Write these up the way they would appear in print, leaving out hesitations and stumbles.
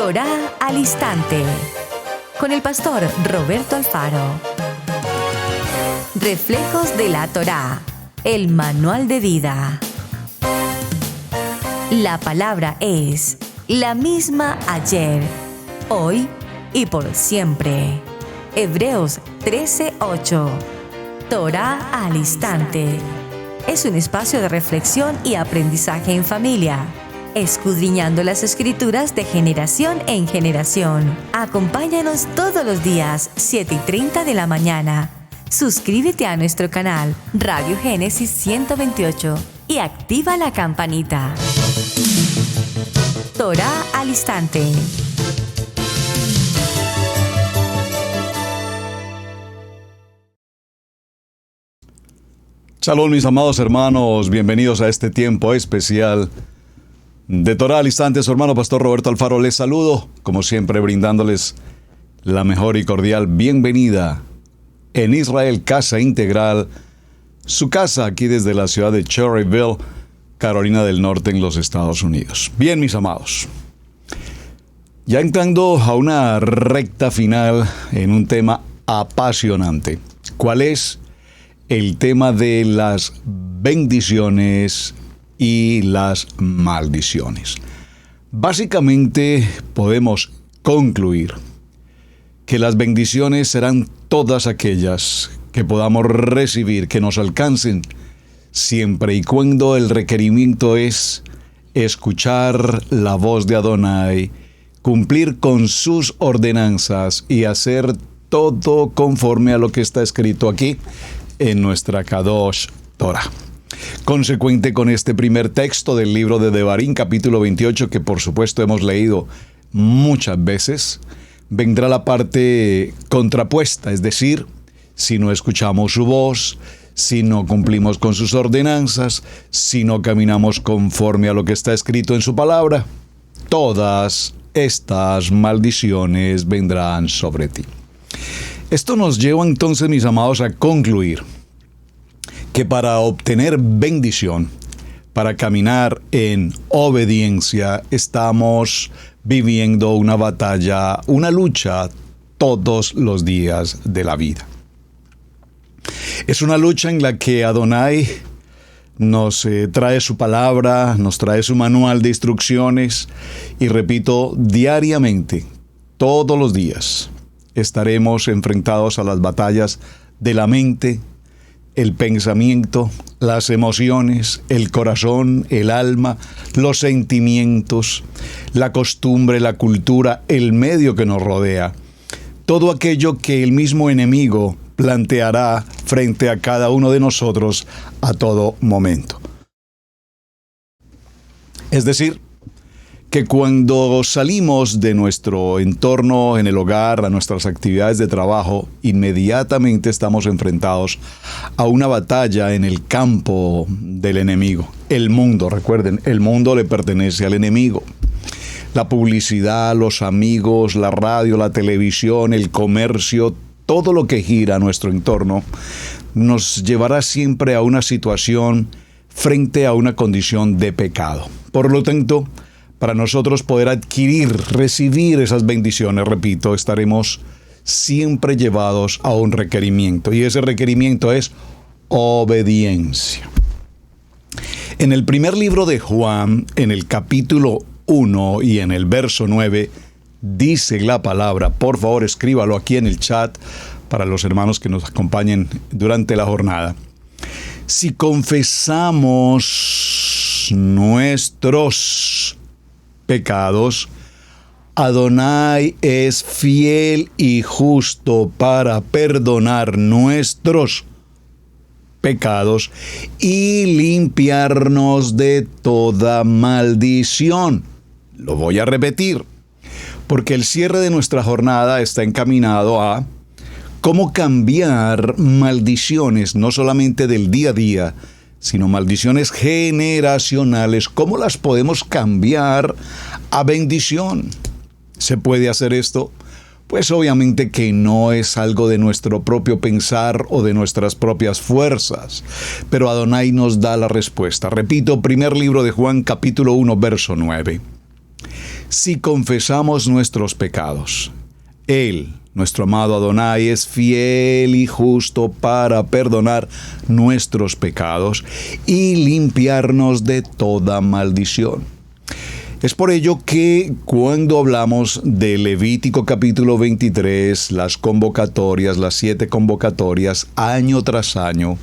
Torá al Instante, con el pastor Roberto Alfaro. Reflejos de la Torá, el manual de vida. La palabra es la misma ayer, hoy y por siempre. Hebreos 13:8. Torá al Instante. Es un espacio de reflexión y aprendizaje en familia, escudriñando las Escrituras de generación en generación. Acompáñanos todos los días, 7:30 de la mañana. Suscríbete a nuestro canal Radio Génesis 128 y activa la campanita. Torá al Instante. Shalom, mis amados hermanos, bienvenidos a este tiempo especial de Torá al Instante. Su hermano pastor Roberto Alfaro les saludo, como siempre brindándoles la mejor y cordial bienvenida en Israel, Casa Integral, su casa aquí desde la ciudad de Cherryville, Carolina del Norte, en los Estados Unidos. Bien, mis amados, ya entrando a una recta final en un tema apasionante. ¿Cuál es? El tema de las bendiciones y las maldiciones. Básicamente podemos concluir que las bendiciones serán todas aquellas que podamos recibir, que nos alcancen, siempre y cuando el requerimiento es escuchar la voz de Adonai, cumplir con sus ordenanzas y hacer todo conforme a lo que está escrito aquí en nuestra Kadosh Torah. Consecuente con este primer texto del libro de Devarim, capítulo 28, que por supuesto hemos leído muchas veces, vendrá la parte contrapuesta, es decir, si no escuchamos su voz, si no cumplimos con sus ordenanzas, si no caminamos conforme a lo que está escrito en su palabra, todas estas maldiciones vendrán sobre ti. Esto nos lleva entonces, mis amados, a concluir que para obtener bendición, para caminar en obediencia, estamos viviendo una batalla, una lucha todos los días de la vida. Es una lucha en la que Adonai nos trae su palabra, nos trae su manual de instrucciones y, repito, diariamente, todos los días, estaremos enfrentados a las batallas de la mente, el pensamiento, las emociones, el corazón, el alma, los sentimientos, la costumbre, la cultura, el medio que nos rodea. Todo aquello que el mismo enemigo planteará frente a cada uno de nosotros a todo momento. Es decir, que cuando salimos de nuestro entorno en el hogar, a nuestras actividades de trabajo, inmediatamente estamos enfrentados a una batalla en el campo del enemigo. El mundo, recuerden, el mundo le pertenece al enemigo. La publicidad, los amigos, la radio, la televisión, el comercio, todo lo que gira a nuestro entorno nos llevará siempre a una situación frente a una condición de pecado. Por lo tanto, para nosotros poder adquirir, recibir esas bendiciones, repito, estaremos siempre llevados a un requerimiento. Y ese requerimiento es obediencia. En el primer libro de Juan, en el capítulo 1 y en el verso 9, dice la palabra, por favor escríbalo aquí en el chat para los hermanos que nos acompañen durante la jornada. Si confesamos nuestros pecados, Adonai es fiel y justo para perdonar nuestros pecados y limpiarnos de toda maldición. Lo voy a repetir, porque el cierre de nuestra jornada está encaminado a cómo cambiar maldiciones, no solamente del día a día, sino maldiciones generacionales. ¿Cómo las podemos cambiar a bendición? ¿Se puede hacer esto? Pues obviamente que no es algo de nuestro propio pensar o de nuestras propias fuerzas, pero Adonai nos da la respuesta. Repito, primer libro de Juan, capítulo 1, verso 9. si confesamos nuestros pecados. Él, nuestro amado Adonai, es fiel y justo para perdonar nuestros pecados y limpiarnos de toda maldición. Es por ello que cuando hablamos de Levítico capítulo 23, las convocatorias, las 7 convocatorias, año tras año,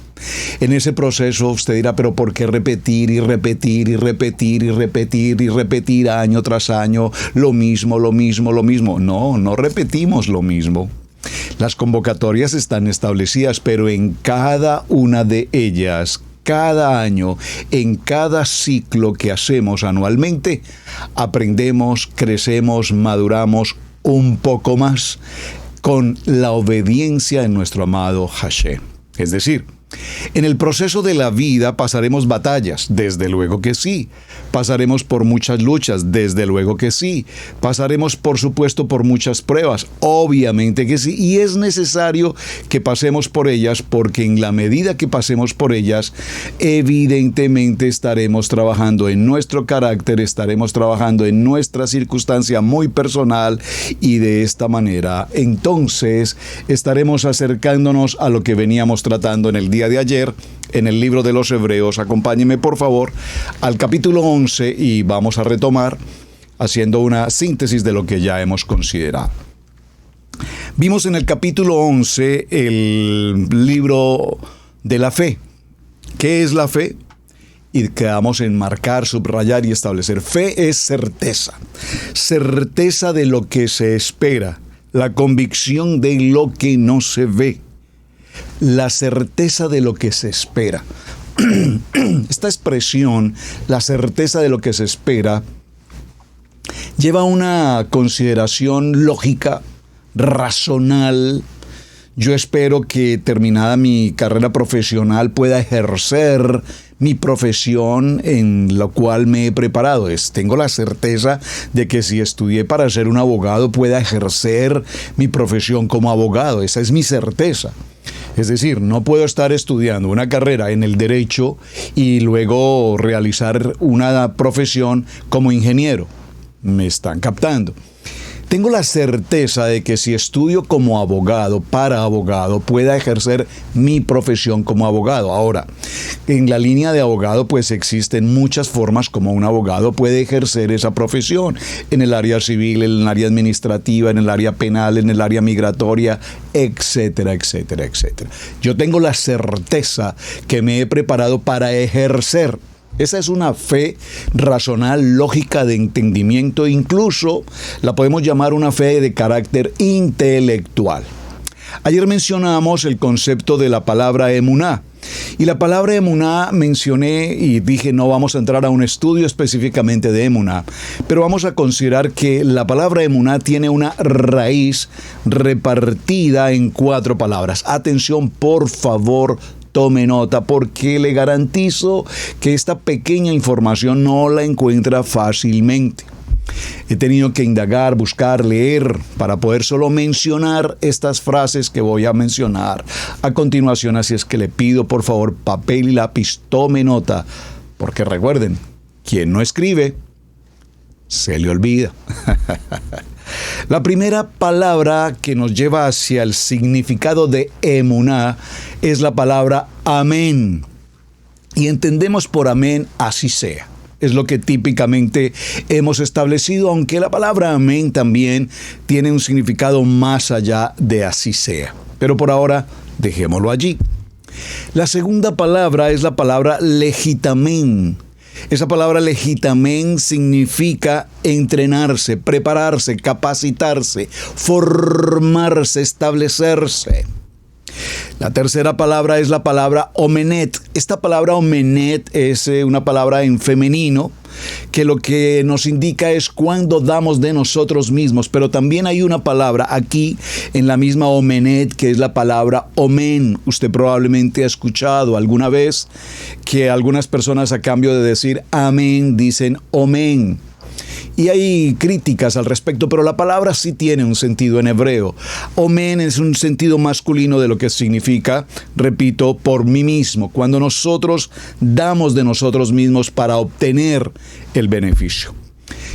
en ese proceso usted dirá, pero ¿por qué repetir y repetir y repetir y repetir y repetir año tras año lo mismo, lo mismo, lo mismo? No, no repetimos lo mismo. Las convocatorias están establecidas, pero en cada una de ellas, cada año, en cada ciclo que hacemos anualmente, aprendemos, crecemos, maduramos un poco más con la obediencia en nuestro amado Hashem. Es decir, en el proceso de la vida pasaremos batallas, desde luego que sí. Pasaremos por muchas luchas, desde luego que sí. Pasaremos, por supuesto, por muchas pruebas, obviamente que sí. Y es necesario que pasemos por ellas, porque en la medida que pasemos por ellas, evidentemente estaremos trabajando en nuestro carácter, estaremos trabajando en nuestra circunstancia muy personal, y de esta manera, entonces, estaremos acercándonos a lo que veníamos tratando en el día de ayer, en el libro de los Hebreos. Acompáñeme por favor al capítulo 11 y vamos a retomar haciendo una síntesis de lo que ya hemos considerado. Vimos en el capítulo 11 el libro de la fe. ¿Qué es la fe? Y quedamos en marcar, subrayar y establecer. Fe es certeza. Certeza de lo que se espera. La convicción de lo que no se ve. La certeza de lo que se espera. Esta expresión, la certeza de lo que se espera, lleva una consideración lógica, razonal. Yo espero que terminada mi carrera profesional pueda ejercer mi profesión en la cual me he preparado. Tengo la certeza de que si estudié para ser un abogado pueda ejercer mi profesión como abogado. Esa es mi certeza. Es decir, no puedo estar estudiando una carrera en el derecho y luego realizar una profesión como ingeniero. ¿Me están captando? Tengo la certeza de que si estudio como abogado, para abogado, pueda ejercer mi profesión como abogado. Ahora, en la línea de abogado, pues existen muchas formas como un abogado puede ejercer esa profesión. En el área civil, en el área administrativa, en el área penal, en el área migratoria, etcétera, etcétera, etcétera. Yo tengo la certeza que me he preparado para ejercer. Esa es una fe racional, lógica, de entendimiento, incluso la podemos llamar una fe de carácter intelectual. Ayer mencionamos el concepto de la palabra emuná. Y la palabra emuná mencioné y dije no vamos a entrar a un estudio específicamente de emuná, pero vamos a considerar que la palabra emuná tiene una raíz repartida en 4 palabras. Atención, por favor, tome nota, porque le garantizo que esta pequeña información no la encuentra fácilmente. He tenido que indagar, buscar, leer para poder solo mencionar estas frases que voy a mencionar a continuación. Así es que le pido por favor papel y lápiz, tome nota, porque recuerden, quien no escribe, se le olvida. La primera palabra que nos lleva hacia el significado de emuná es la palabra amén. Y entendemos por amén, así sea. Es lo que típicamente hemos establecido, aunque la palabra amén también tiene un significado más allá de así sea. Pero por ahora, dejémoslo allí. La segunda palabra es la palabra legitamén. Esa palabra legitamén significa entrenarse, prepararse, capacitarse, formarse, establecerse. La tercera palabra es la palabra omenet. Esta palabra omenet es una palabra en femenino que lo que nos indica es cuando damos de nosotros mismos, pero también hay una palabra aquí en la misma omenet que es la palabra omen. Usted probablemente ha escuchado alguna vez que algunas personas a cambio de decir amén dicen omen. Y hay críticas al respecto, pero la palabra sí tiene un sentido en hebreo. Omen es un sentido masculino de lo que significa, repito, por mí mismo, cuando nosotros damos de nosotros mismos para obtener el beneficio.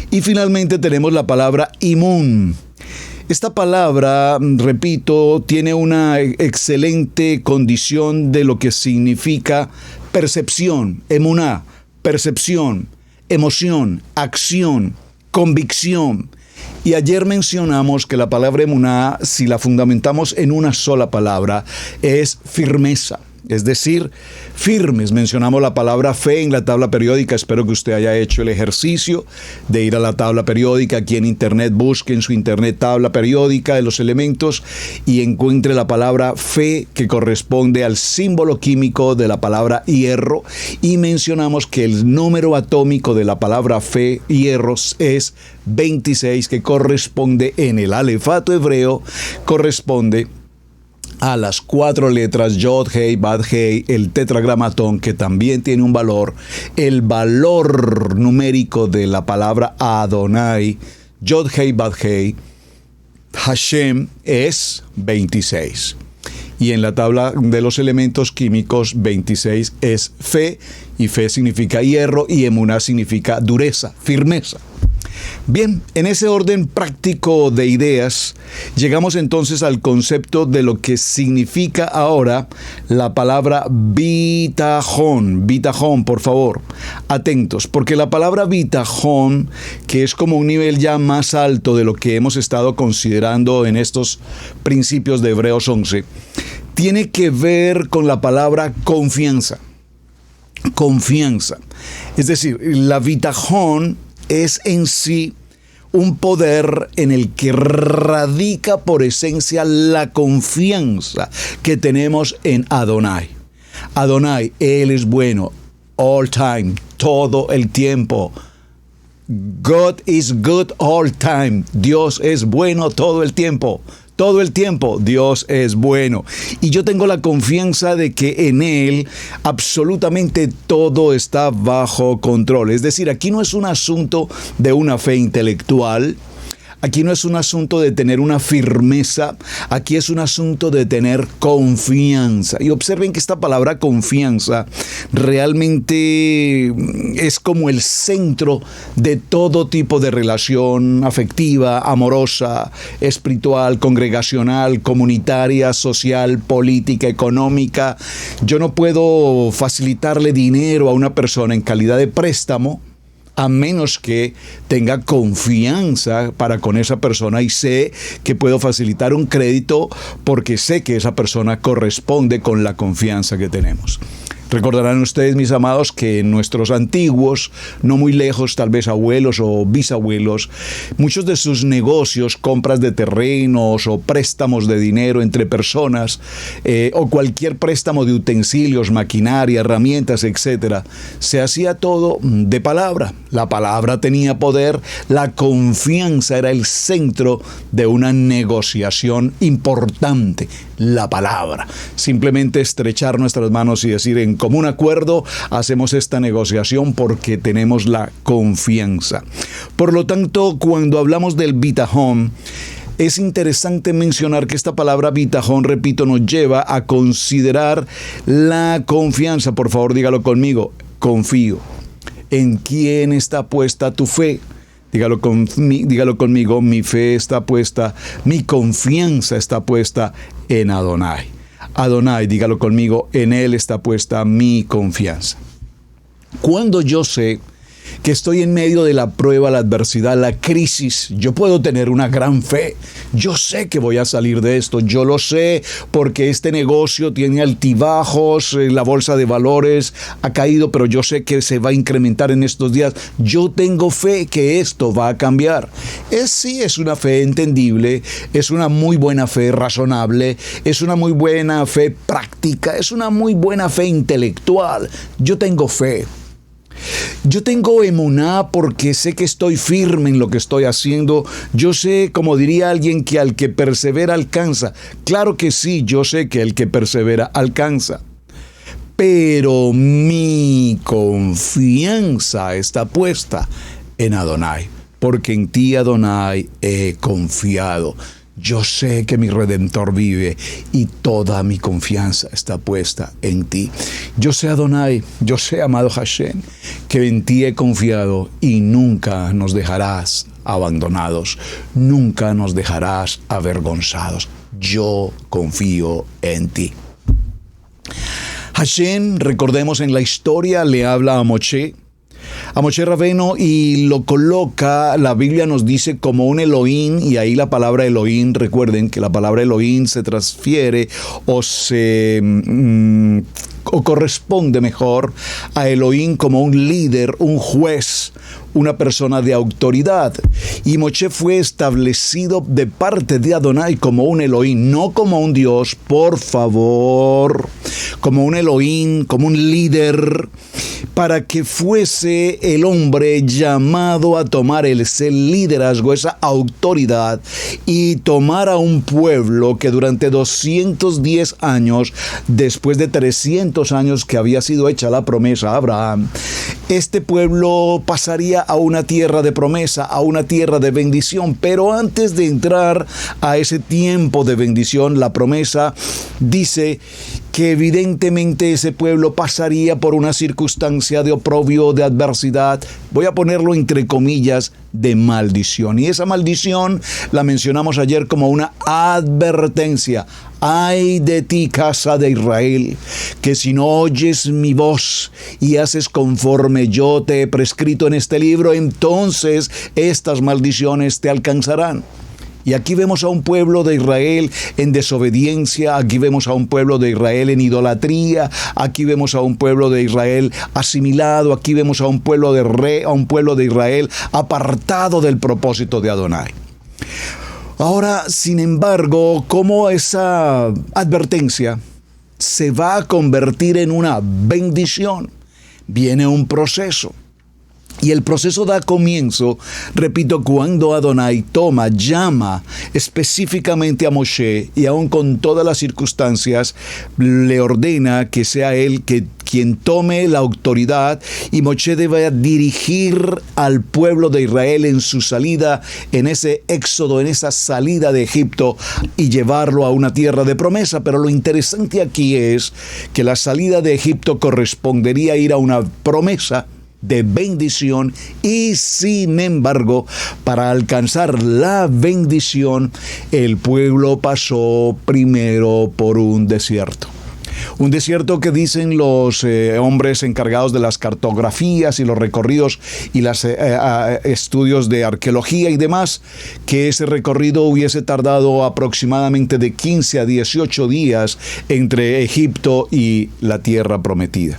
Y finalmente tenemos la palabra imún. Esta palabra, repito, tiene una excelente condición de lo que significa percepción, emuná, percepción, emoción, acción, convicción. Y ayer mencionamos que la palabra emuná, si la fundamentamos en una sola palabra, es firmeza. Es decir, firmes. Mencionamos la palabra fe en la tabla periódica. Espero que usted haya hecho el ejercicio de ir a la tabla periódica. Aquí en internet, busque en su internet tabla periódica de los elementos y encuentre la palabra fe, que corresponde al símbolo químico de la palabra hierro. Y mencionamos que el número atómico de la palabra fe, hierro, es 26, que corresponde en el alefato hebreo, corresponde a las 4 letras Yod, Hei, Bad, Hei, el tetragramatón, que también tiene un valor. El valor numérico de la palabra Adonai, Yod, Hei, Bad, Hei, Hashem, es 26. Y en la tabla de los elementos químicos, 26 es fe, y fe significa hierro, y emuná significa dureza, firmeza. Bien, en ese orden práctico de ideas, llegamos entonces al concepto de lo que significa ahora la palabra bitajón. Bitajón, por favor, atentos, porque la palabra bitajón, que es como un nivel ya más alto de lo que hemos estado considerando en estos principios de Hebreos 11, tiene que ver con la palabra confianza. Confianza. Es decir, la bitajón es en sí un poder en el que radica por esencia la confianza que tenemos en Adonai. Adonai, Él es bueno, all time, todo el tiempo. God is good all time. Dios es bueno todo el tiempo. Todo el tiempo Dios es bueno. Y yo tengo la confianza de que en Él absolutamente todo está bajo control. Es decir, aquí no es un asunto de una fe intelectual. Aquí no es un asunto de tener una firmeza, aquí es un asunto de tener confianza. Y observen que esta palabra confianza realmente es como el centro de todo tipo de relación afectiva, amorosa, espiritual, congregacional, comunitaria, social, política, económica. Yo no puedo facilitarle dinero a una persona en calidad de préstamo, a menos que tenga confianza para con esa persona y sé que puedo facilitar un crédito porque sé que esa persona corresponde con la confianza que tenemos. Recordarán ustedes, mis amados, que nuestros antiguos, no muy lejos, tal vez abuelos o bisabuelos, muchos de sus negocios, compras de terrenos o préstamos de dinero entre personas, o cualquier préstamo de utensilios, maquinaria, herramientas, etcétera, se hacía todo de palabra. La palabra tenía poder, la confianza era el centro de una negociación importante. La palabra. Simplemente estrechar nuestras manos y decir, en común acuerdo hacemos esta negociación porque tenemos la confianza. Por lo tanto, cuando hablamos del bitajón, es interesante mencionar que esta palabra bitajón, repito, nos lleva a considerar la confianza. Por favor, dígalo conmigo. Confío. ¿En quién está puesta tu fe? Dígalo conmigo, mi fe está puesta, mi confianza está puesta en Adonai. Adonai, dígalo conmigo, en Él está puesta mi confianza. Cuando yo sé que estoy en medio de la prueba, la adversidad, la crisis, yo puedo tener una gran fe. Yo sé que voy a salir de esto. Yo lo sé porque este negocio tiene altibajos, la bolsa de valores ha caído, pero yo sé que se va a incrementar en estos días. Yo tengo fe que esto va a cambiar. Es una fe entendible, es una muy buena fe razonable, es una muy buena fe práctica, es una muy buena fe intelectual. Yo tengo fe. Yo tengo emuná porque sé que estoy firme en lo que estoy haciendo. Yo sé, como diría alguien, que al que persevera alcanza. Claro que sí, yo sé que el que persevera alcanza. Pero mi confianza está puesta en Adonai, porque en ti, Adonai, he confiado. Yo sé que mi Redentor vive y toda mi confianza está puesta en ti. Yo sé, Adonai, yo sé, amado Hashem, que en ti he confiado y nunca nos dejarás abandonados, nunca nos dejarás avergonzados. Yo confío en ti. Hashem, recordemos en la historia, le habla a Moshe Rabbeinu, y lo coloca, la Biblia nos dice, como un Elohim, y ahí la palabra Elohim, recuerden que la palabra Elohim se transfiere o corresponde mejor a Elohim como un líder, un juez, una persona de autoridad. Y Moshe fue establecido de parte de Adonai como un Elohim, no como un Dios, por favor, como un Elohim, como un líder, para que fuese el hombre llamado a tomar ese liderazgo, esa autoridad, y tomar a un pueblo que durante 210 años, después de 300 años que había sido hecha la promesa a Abraham, este pueblo pasaría a una tierra de promesa, a una tierra de bendición. Pero antes de entrar a ese tiempo de bendición, la promesa dice que evidentemente ese pueblo pasaría por una circunstancia de oprobio, de adversidad, voy a ponerlo entre comillas, de maldición. Y esa maldición la mencionamos ayer como una advertencia. Ay de ti, casa de Israel, que si no oyes mi voz y haces conforme yo te he prescrito en este libro, entonces estas maldiciones te alcanzarán. Y aquí vemos a un pueblo de Israel en desobediencia, aquí vemos a un pueblo de Israel en idolatría, aquí vemos a un pueblo de Israel asimilado, aquí vemos a un pueblo de Israel apartado del propósito de Adonai. Ahora, sin embargo, ¿cómo esa advertencia se va a convertir en una bendición? Viene un proceso. Y el proceso da comienzo, repito, cuando Adonai llama específicamente a Moshe, y aún con todas las circunstancias, le ordena que sea él quien tome la autoridad, y Moshe debe dirigir al pueblo de Israel en su salida, en ese éxodo, en esa salida de Egipto, y llevarlo a una tierra de promesa. Pero lo interesante aquí es que la salida de Egipto correspondería a ir a una promesa de bendición, y sin embargo, para alcanzar la bendición, el pueblo pasó primero por un desierto. Un desierto que dicen los hombres encargados de las cartografías y los recorridos y los estudios de arqueología y demás, que ese recorrido hubiese tardado aproximadamente de 15 a 18 días entre Egipto y la tierra prometida.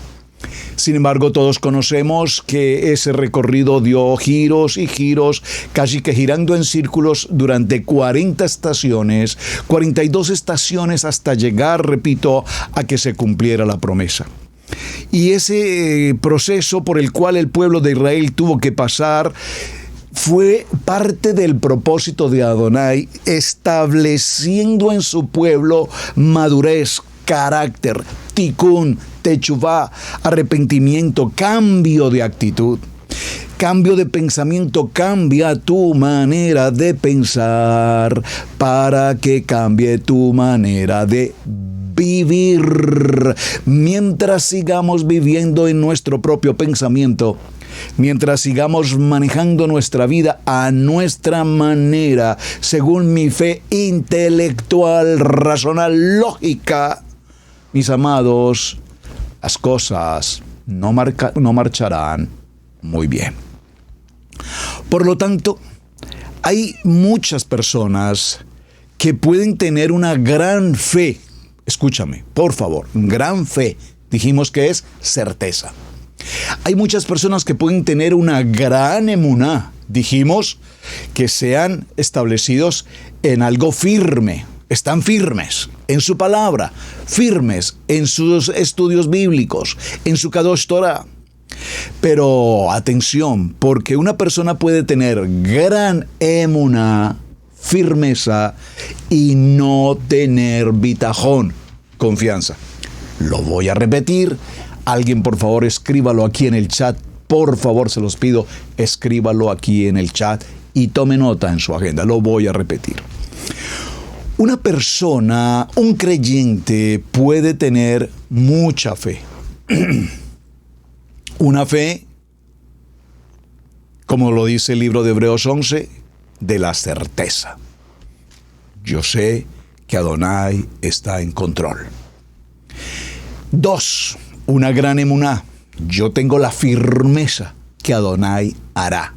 Sin embargo, todos conocemos que ese recorrido dio giros y giros, casi que girando en círculos durante 40 estaciones, 42 estaciones hasta llegar, repito, a que se cumpliera la promesa. Y ese proceso por el cual el pueblo de Israel tuvo que pasar fue parte del propósito de Adonai, estableciendo en su pueblo madurez, carácter, tikkun, techuvá, arrepentimiento, cambio de actitud, cambio de pensamiento. Cambia tu manera de pensar para que cambie tu manera de vivir. Mientras sigamos viviendo en nuestro propio pensamiento, mientras sigamos manejando nuestra vida a nuestra manera, según mi fe intelectual, racional, lógica, mis amados, las cosas no marcharán muy bien. Por lo tanto, hay muchas personas que pueden tener una gran fe. Escúchame, por favor, gran fe. Dijimos que es certeza. Hay muchas personas que pueden tener una gran emuná. Dijimos que sean establecidos en algo firme. Están firmes en su palabra, firmes en sus estudios bíblicos, en su Kadosh Torah. Pero atención, porque una persona puede tener gran emuná, firmeza, y no tener bitajón, confianza. Lo voy a repetir. Alguien, por favor, escríbalo aquí en el chat. Por favor, se los pido, escríbalo aquí en el chat y tome nota en su agenda. Lo voy a repetir. Una persona, un creyente, puede tener mucha fe. Una fe, como lo dice el libro de Hebreos 11, de la certeza. Yo sé que Adonai está en control. 2, una gran emuná. Yo tengo la firmeza que Adonai hará.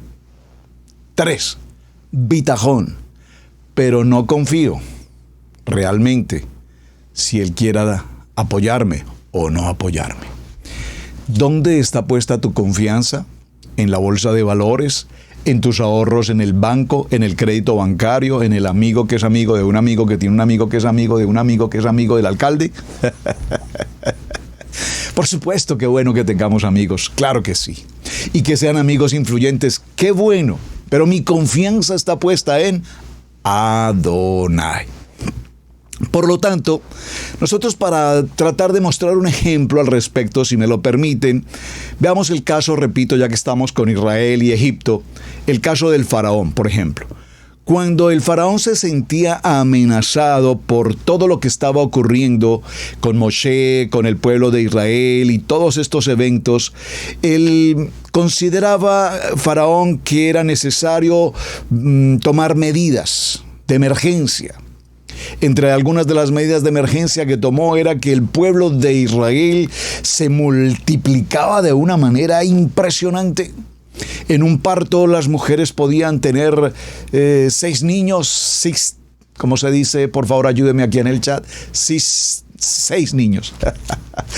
3, bitajón. Pero no confío realmente si Él quiera apoyarme o no apoyarme. ¿Dónde está puesta tu confianza? ¿En la bolsa de valores? ¿En tus ahorros en el banco? ¿En el crédito bancario? ¿En el amigo que es amigo de un amigo que tiene un amigo que es amigo de un amigo que es amigo del alcalde? Por supuesto que bueno que tengamos amigos, claro que sí. Y que sean amigos influyentes, qué bueno. Pero mi confianza está puesta en Adonai. Por lo tanto, nosotros para tratar de mostrar un ejemplo al respecto, si me lo permiten, veamos el caso, repito, ya que estamos con Israel y Egipto, el caso del faraón, por ejemplo. Cuando el faraón se sentía amenazado por todo lo que estaba ocurriendo con Moshe, con el pueblo de Israel y todos estos eventos, él consideraba, faraón, que era necesario tomar medidas de emergencia. Entre algunas de las medidas de emergencia que tomó era que el pueblo de Israel se multiplicaba de una manera impresionante. En un parto las mujeres podían tener 6 niños, ¿cómo se dice? Por favor, ayúdeme aquí en el chat. 6 niños,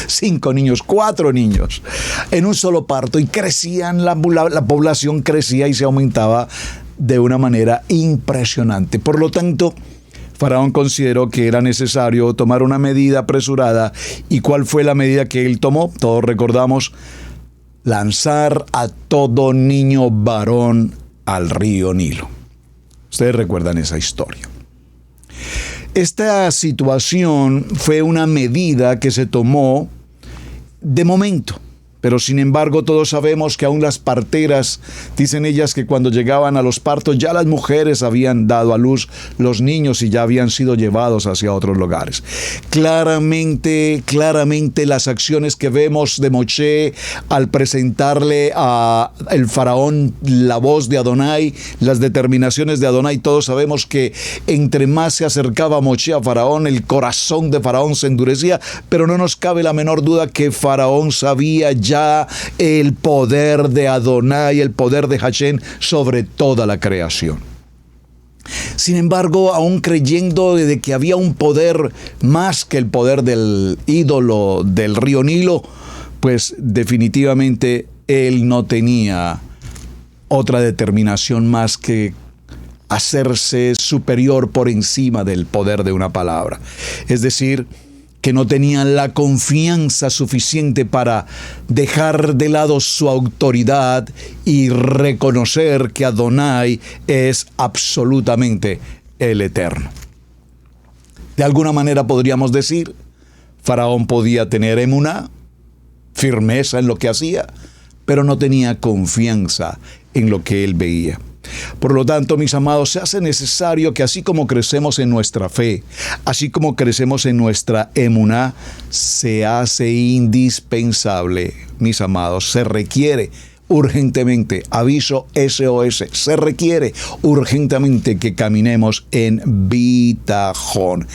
5 niños, 4 niños, en un solo parto, y crecían, la población crecía y se aumentaba de una manera impresionante. Por lo tanto, Faraón consideró que era necesario tomar una medida apresurada. ¿Y cuál fue la medida que él tomó? Todos recordamos: lanzar a todo niño varón al río Nilo. Ustedes recuerdan esa historia. Esta situación fue una medida que se tomó de momento, pero sin embargo todos sabemos que aún las parteras, dicen ellas que cuando llegaban a los partos ya las mujeres habían dado a luz los niños y ya habían sido llevados hacia otros lugares. Claramente las acciones que vemos de Moshe al presentarle a el faraón la voz de Adonai, las determinaciones de Adonai, todos sabemos que entre más se acercaba Moshe a faraón, el corazón de faraón se endurecía, pero no nos cabe la menor duda que faraón sabía ya el poder de Adonai, el poder de Hashem sobre toda la creación. Sin embargo, aún creyendo de que había un poder más que el poder del ídolo del río Nilo, pues definitivamente él no tenía otra determinación más que hacerse superior por encima del poder de una palabra. Es decir, que no tenían la confianza suficiente para dejar de lado su autoridad y reconocer que Adonai es absolutamente el Eterno. De alguna manera podríamos decir, Faraón podía tener emuná, firmeza en lo que hacía, pero no tenía confianza en lo que él veía. Por lo tanto, mis amados, se hace necesario que así como crecemos en nuestra fe, así como crecemos en nuestra emuná, se hace indispensable, mis amados, se requiere urgentemente, aviso SOS, se requiere urgentemente que caminemos en bitajón,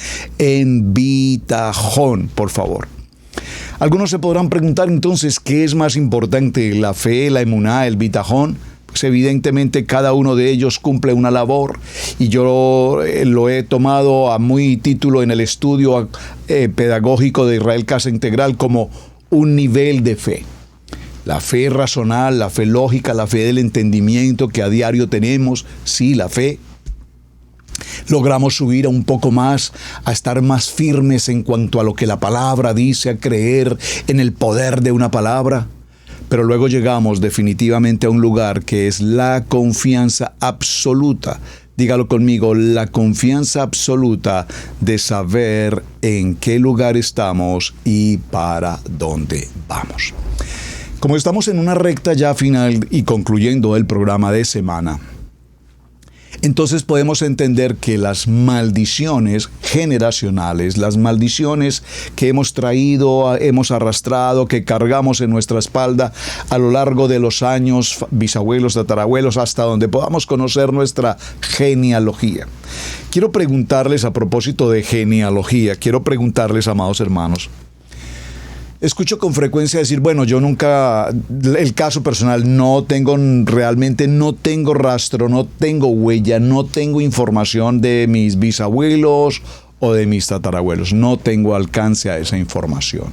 por favor. Algunos se podrán preguntar entonces, ¿qué es más importante, la fe, la emuná, el bitajón? Pues evidentemente cada uno de ellos cumple una labor y yo lo he tomado a muy título en el estudio pedagógico de Israel Casa Integral como un nivel de fe. La fe racional, la fe lógica, la fe del entendimiento que a diario tenemos, sí, la fe. Logramos subir un poco más, a estar más firmes en cuanto a lo que la palabra dice, a creer en el poder de una palabra. Pero luego llegamos definitivamente a un lugar que es la confianza absoluta. Dígalo conmigo, la confianza absoluta de saber en qué lugar estamos y para dónde vamos. Como estamos en una recta ya final y concluyendo el programa de semana, entonces podemos entender que las maldiciones generacionales, las maldiciones que hemos traído, hemos arrastrado, que cargamos en nuestra espalda a lo largo de los años, bisabuelos, tatarabuelos, hasta donde podamos conocer nuestra genealogía. Quiero preguntarles a propósito de genealogía, quiero preguntarles, amados hermanos, escucho con frecuencia decir, bueno, yo nunca, el caso personal, realmente no tengo rastro, no tengo huella, no tengo información de mis bisabuelos o de mis tatarabuelos, no tengo alcance a esa información.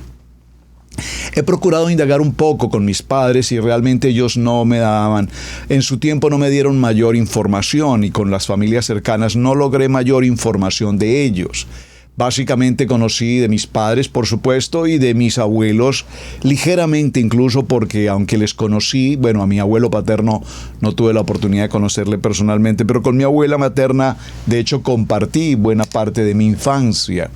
He procurado indagar un poco con mis padres y realmente ellos en su tiempo no me dieron mayor información, y con las familias cercanas no logré mayor información de ellos. Básicamente conocí de mis padres, por supuesto, y de mis abuelos, ligeramente incluso, porque aunque les conocí, bueno, a mi abuelo paterno no tuve la oportunidad de conocerle personalmente, pero con mi abuela materna, de hecho, compartí buena parte de mi infancia.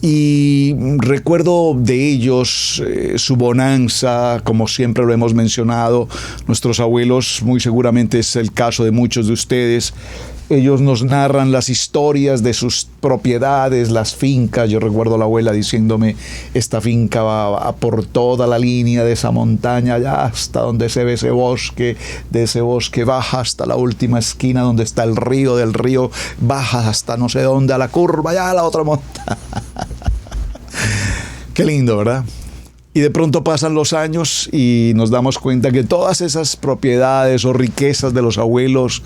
Y recuerdo de ellos su bonanza, como siempre lo hemos mencionado. Nuestros abuelos, muy seguramente es el caso de muchos de ustedes, ellos nos narran las historias de sus propiedades, las fincas. Yo recuerdo a la abuela diciéndome, esta finca va por toda la línea de esa montaña, allá hasta donde se ve ese bosque, de ese bosque baja hasta la última esquina donde está el río, del río baja hasta no sé dónde, a la curva, allá a la otra montaña. Qué lindo, ¿verdad? Y de pronto pasan los años y nos damos cuenta que todas esas propiedades o riquezas de los abuelos,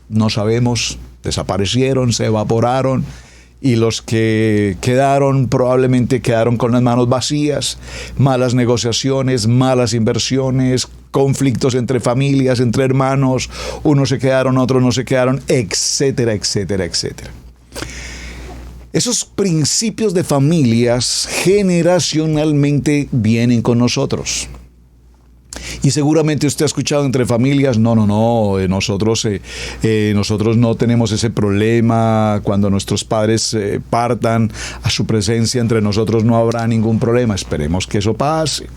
no sabemos, desaparecieron, se evaporaron, y los que quedaron probablemente quedaron con las manos vacías, malas negociaciones, malas inversiones, conflictos entre familias, entre hermanos, unos se quedaron, otros no se quedaron, etcétera, etcétera, etcétera. Esos principios de familias generacionalmente vienen con nosotros. Y seguramente usted ha escuchado entre familias, nosotros no tenemos ese problema. Cuando nuestros padres partan a su presencia, entre nosotros no habrá ningún problema. Esperemos que eso pase.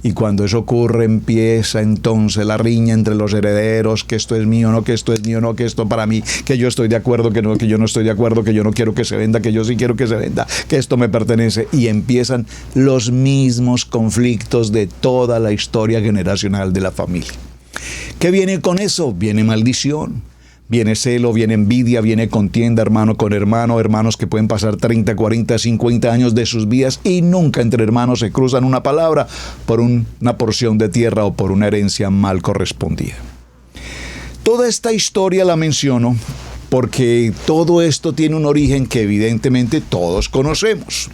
Y cuando eso ocurre, empieza entonces la riña entre los herederos, que esto es mío, no, que esto es mío, no, que esto para mí, que yo estoy de acuerdo, que no, que yo no estoy de acuerdo, que yo no quiero que se venda, que yo sí quiero que se venda, que esto me pertenece. Y empiezan los mismos conflictos de toda la historia generacional de la familia. ¿Qué viene con eso? Viene maldición. Viene celo, viene envidia, viene contienda hermano con hermano, hermanos que pueden pasar 30, 40, 50 años de sus vidas y nunca entre hermanos se cruzan una palabra por una porción de tierra o por una herencia mal correspondida. Toda esta historia la menciono porque todo esto tiene un origen que evidentemente todos conocemos.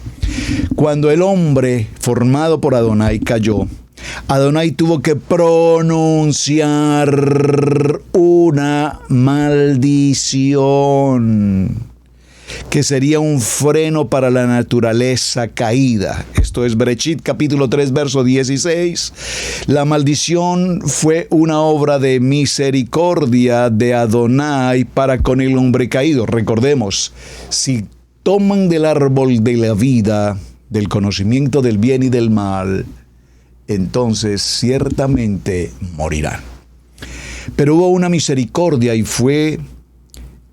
Cuando el hombre formado por Adonai cayó, Adonai tuvo que pronunciar una maldición que sería un freno para la naturaleza caída. Esto es Bereshit capítulo 3 verso 16. La maldición fue una obra de misericordia de Adonai para con el hombre caído. Recordemos, si toman del árbol de la vida, del conocimiento del bien y del mal, entonces ciertamente morirán. Pero hubo una misericordia y fue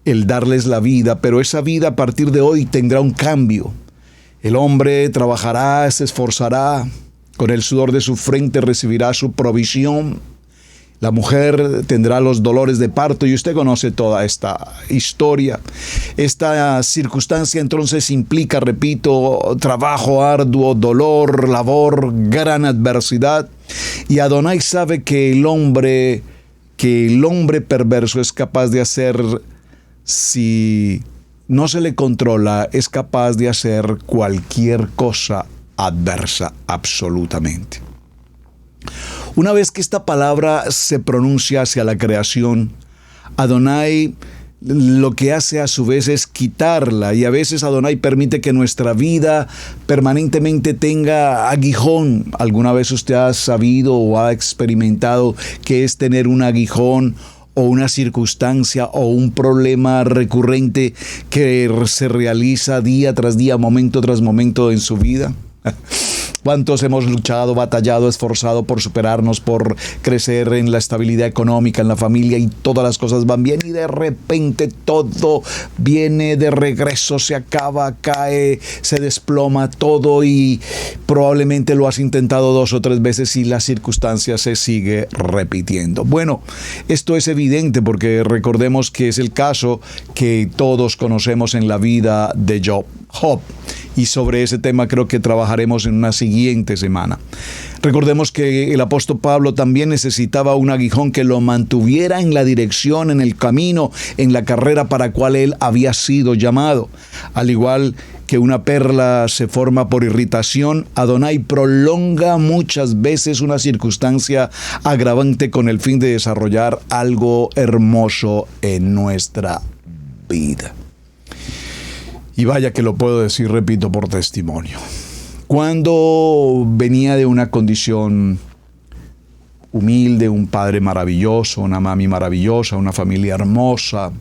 el darles la vida, pero esa vida a partir de hoy tendrá un cambio. El hombre trabajará, se esforzará, con el sudor de su frente recibirá su provisión. La mujer tendrá los dolores de parto y usted conoce toda esta historia. Esta circunstancia entonces implica, repito, trabajo arduo, dolor, labor, gran adversidad. Y Adonai sabe que el hombre perverso es capaz de hacer, si no se le controla, es capaz de hacer cualquier cosa adversa, absolutamente. Una vez que esta palabra se pronuncia hacia la creación, Adonai lo que hace a su vez es quitarla, y a veces Adonai permite que nuestra vida permanentemente tenga aguijón. ¿Alguna vez usted ha sabido o ha experimentado qué es tener un aguijón o una circunstancia o un problema recurrente que se realiza día tras día, momento tras momento en su vida? ¿Cuántos hemos luchado, batallado, esforzado por superarnos, por crecer en la estabilidad económica, en la familia, y todas las cosas van bien y de repente todo viene de regreso, se acaba, cae, se desploma todo y probablemente lo has intentado 2 o 3 veces y la circunstancia se sigue repitiendo? Bueno, esto es evidente porque recordemos que es el caso que todos conocemos en la vida de Job. Y sobre ese tema creo que trabajaremos en una siguiente semana. Recordemos que el apóstol Pablo también necesitaba un aguijón que lo mantuviera en la dirección, en el camino, en la carrera para la cual él había sido llamado. Al igual que una perla se forma por irritación, Adonai prolonga muchas veces una circunstancia agravante con el fin de desarrollar algo hermoso en nuestra vida. Y vaya que lo puedo decir, repito, por testimonio. Cuando venía de una condición humilde, un padre maravilloso, una mami maravillosa, una familia hermosa,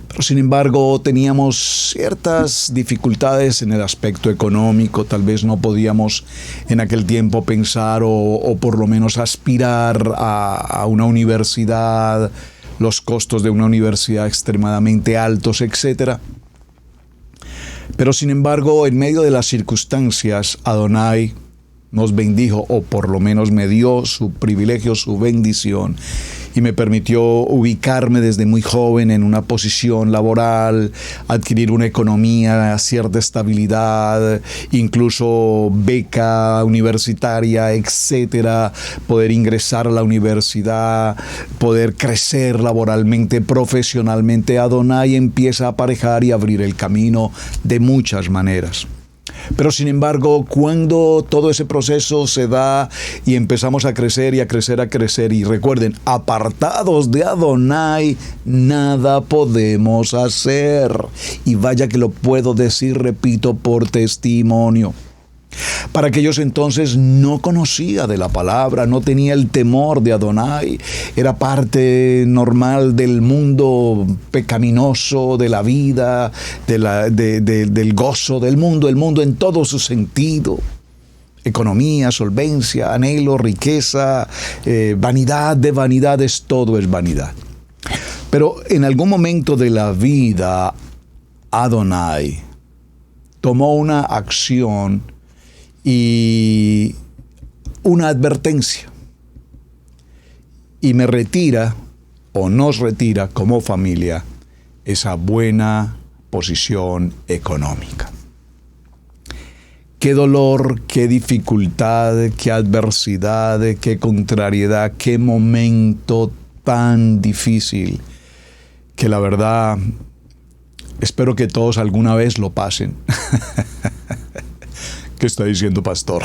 pero sin embargo teníamos ciertas dificultades en el aspecto económico. Tal vez no podíamos en aquel tiempo pensar o por lo menos aspirar a una universidad, los costos de una universidad extremadamente altos, etcétera. Pero sin embargo, en medio de las circunstancias, Adonai nos bendijo, o por lo menos me dio su privilegio, su bendición, y me permitió ubicarme desde muy joven en una posición laboral, adquirir una economía, cierta estabilidad, incluso beca universitaria, etcétera, poder ingresar a la universidad, poder crecer laboralmente, profesionalmente. Adonai empieza a aparejar y abrir el camino de muchas maneras. Pero sin embargo, cuando todo ese proceso se da y empezamos a crecer y a crecer, y recuerden, apartados de Adonai, nada podemos hacer. Y vaya que lo puedo decir, repito, por testimonio. Para aquellos entonces no conocía de la palabra, no tenía el temor de Adonai, era parte normal del mundo pecaminoso, de la vida, del gozo del mundo, el mundo en todo su sentido. Economía, solvencia, anhelo, riqueza, vanidad de vanidades, todo es vanidad. Pero en algún momento de la vida, Adonai tomó una acción y una advertencia, y me retira o nos retira como familia esa buena posición económica. Qué dolor, qué dificultad, qué adversidad, qué contrariedad, qué momento tan difícil que la verdad espero que todos alguna vez lo pasen. ¿Qué está diciendo, pastor?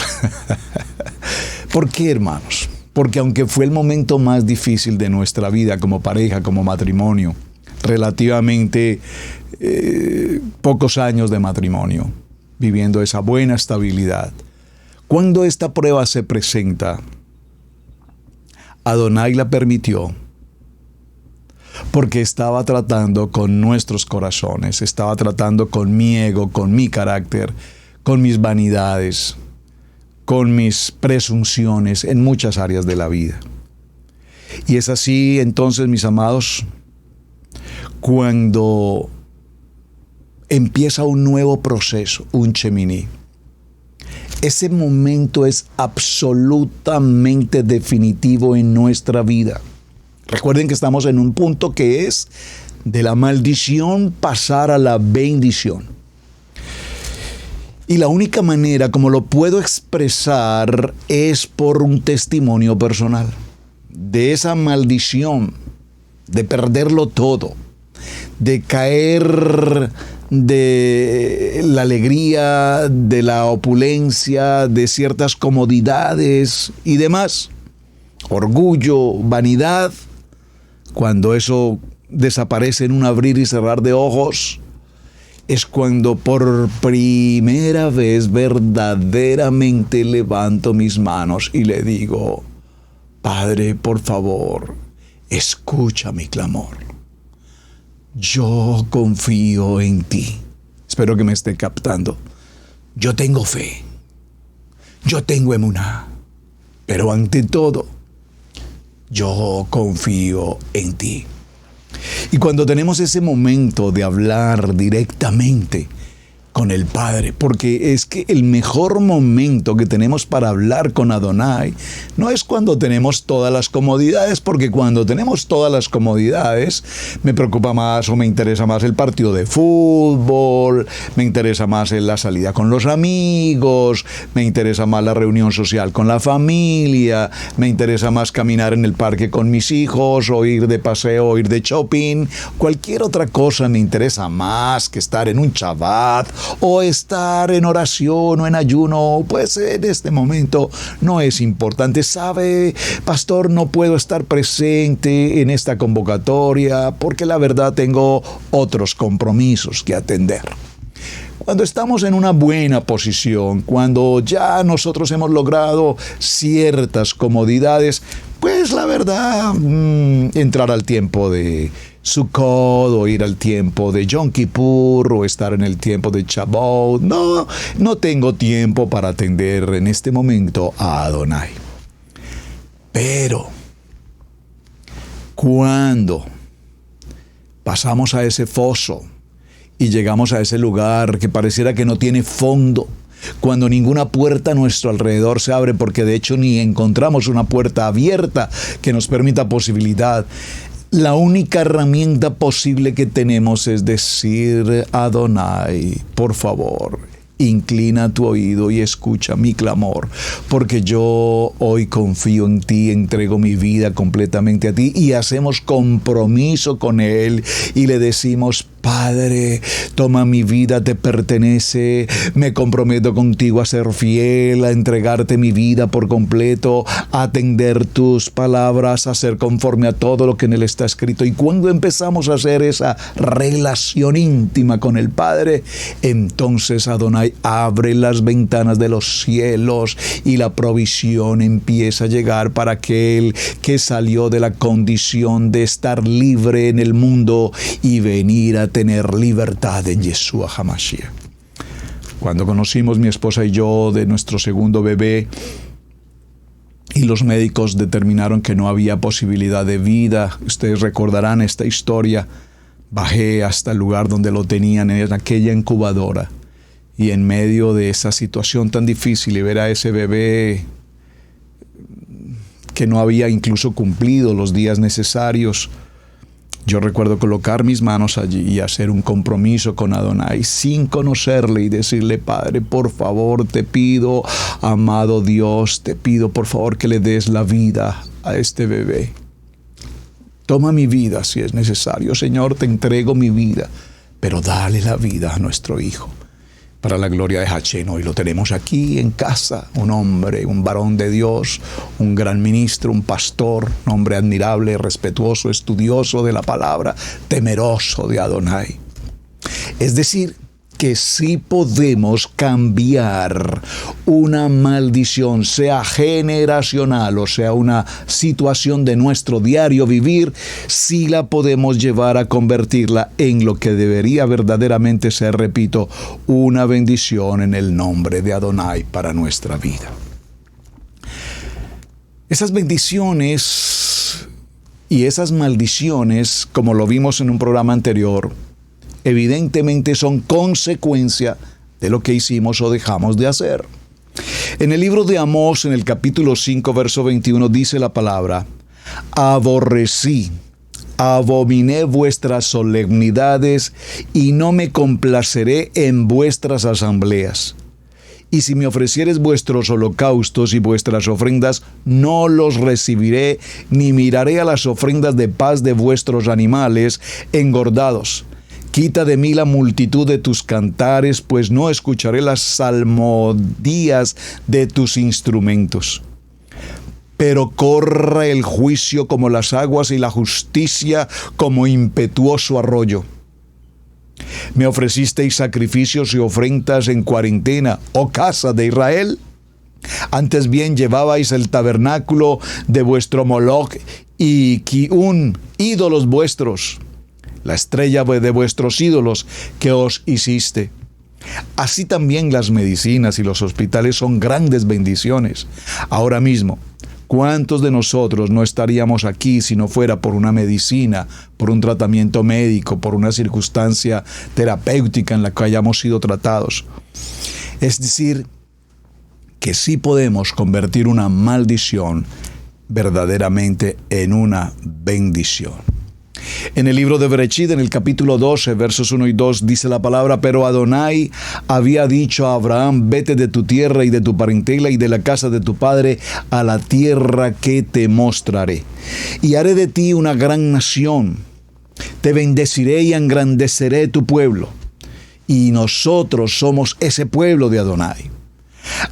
¿Por qué, hermanos? Porque aunque fue el momento más difícil de nuestra vida como pareja, como matrimonio, relativamente pocos años de matrimonio, viviendo esa buena estabilidad, cuando esta prueba se presenta, Adonai la permitió porque estaba tratando con nuestros corazones, estaba tratando con mi ego, con mi carácter, con mis vanidades, con mis presunciones en muchas áreas de la vida. Y es así entonces, mis amados, cuando empieza un nuevo proceso, un Shemini. Ese momento es absolutamente definitivo en nuestra vida. Recuerden que estamos en un punto que es de la maldición pasar a la bendición. Y la única manera como lo puedo expresar es por un testimonio personal. De esa maldición, de perderlo todo, de caer de la alegría, de la opulencia, de ciertas comodidades y demás. Orgullo, vanidad. Cuando eso desaparece en un abrir y cerrar de ojos, es cuando por primera vez verdaderamente levanto mis manos y le digo: Padre, por favor, escucha mi clamor. Yo confío en ti. Espero que me esté captando. Yo tengo fe. yo tengo emuná, pero ante todo, yo confío en ti. Y cuando tenemos ese momento de hablar directamente con el Padre, porque es que el mejor momento que tenemos para hablar con Adonai no es cuando tenemos todas las comodidades, porque cuando tenemos todas las comodidades me preocupa más o me interesa más el partido de fútbol, me interesa más la salida con los amigos, me interesa más la reunión social con la familia, me interesa más caminar en el parque con mis hijos, o ir de paseo, o ir de shopping, cualquier otra cosa me interesa más que estar en un Shabbat o estar en oración o en ayuno. Pues en este momento no es importante. ¿Sabe, pastor? No puedo estar presente en esta convocatoria porque la verdad tengo otros compromisos que atender. Cuando estamos en una buena posición, cuando ya nosotros hemos logrado ciertas comodidades, pues la verdad, entrar al tiempo de Sukkot, o ir al tiempo de Yom Kippur, o estar en el tiempo de Shavuot, no tengo tiempo para atender en este momento a Adonai. Pero cuando pasamos a ese foso y llegamos a ese lugar que pareciera que no tiene fondo, cuando ninguna puerta a nuestro alrededor se abre, porque de hecho ni encontramos una puerta abierta que nos permita posibilidad, la única herramienta posible que tenemos es decir: Adonai, por favor, inclina tu oído y escucha mi clamor, porque yo hoy confío en ti, entrego mi vida completamente a ti, y hacemos compromiso con Él y le decimos: Padre, toma mi vida, te pertenece, me comprometo contigo a ser fiel, a entregarte mi vida por completo, a atender tus palabras, a ser conforme a todo lo que en él está escrito. Y cuando empezamos a hacer esa relación íntima con el Padre, entonces Adonai abre las ventanas de los cielos y la provisión empieza a llegar para aquel que salió de la condición de estar libre en el mundo y venir a tener libertad en Yeshua HaMashiach. Cuando conocimos mi esposa y yo de nuestro segundo bebé y los médicos determinaron que no había posibilidad de vida, ustedes recordarán esta historia, bajé hasta el lugar donde lo tenían en aquella incubadora, y en medio de esa situación tan difícil y ver a ese bebé que no había incluso cumplido los días necesarios, yo recuerdo colocar mis manos allí y hacer un compromiso con Adonai sin conocerle y decirle: Padre, por favor, te pido, amado Dios, te pido por favor que le des la vida a este bebé. Toma mi vida si es necesario, Señor, te entrego mi vida, pero dale la vida a nuestro hijo. Para la gloria de Hashem, hoy lo tenemos aquí en casa, un hombre, un varón de Dios, un gran ministro, un pastor, un hombre admirable, respetuoso, estudioso de la palabra, temeroso de Adonai. Es decir, que sí podemos cambiar una maldición, sea generacional o sea una situación de nuestro diario vivir, sí la podemos llevar a convertirla en lo que debería verdaderamente ser, repito, una bendición en el nombre de Adonai para nuestra vida. Esas bendiciones y esas maldiciones, como lo vimos en un programa anterior, evidentemente son consecuencia de lo que hicimos o dejamos de hacer. En el libro de Amós, en el capítulo 5, verso 21, dice la palabra: aborrecí, abominé vuestras solemnidades y no me complaceré en vuestras asambleas. Y si me ofrecieres vuestros holocaustos y vuestras ofrendas, no los recibiré, ni miraré a las ofrendas de paz de vuestros animales engordados. Quita de mí la multitud de tus cantares, pues no escucharé las salmodías de tus instrumentos. Pero corra el juicio como las aguas y la justicia como impetuoso arroyo. Me ofrecisteis sacrificios y ofrendas en cuarentena, oh casa de Israel. Antes bien llevabais el tabernáculo de vuestro Moloch y Kiun, ídolos vuestros, la estrella de vuestros ídolos que os hiciste. Así también las medicinas y los hospitales son grandes bendiciones. Ahora mismo, ¿cuántos de nosotros no estaríamos aquí si no fuera por una medicina, por un tratamiento médico, por una circunstancia terapéutica en la que hayamos sido tratados? Es decir, que sí podemos convertir una maldición verdaderamente en una bendición. En el libro de Bereshit, en el capítulo 12, versos 1 y 2, dice la palabra: pero Adonai había dicho a Abraham: vete de tu tierra y de tu parentela y de la casa de tu padre a la tierra que te mostraré. Y haré de ti una gran nación. Te bendeciré y engrandeceré tu pueblo. Y nosotros somos ese pueblo de Adonai.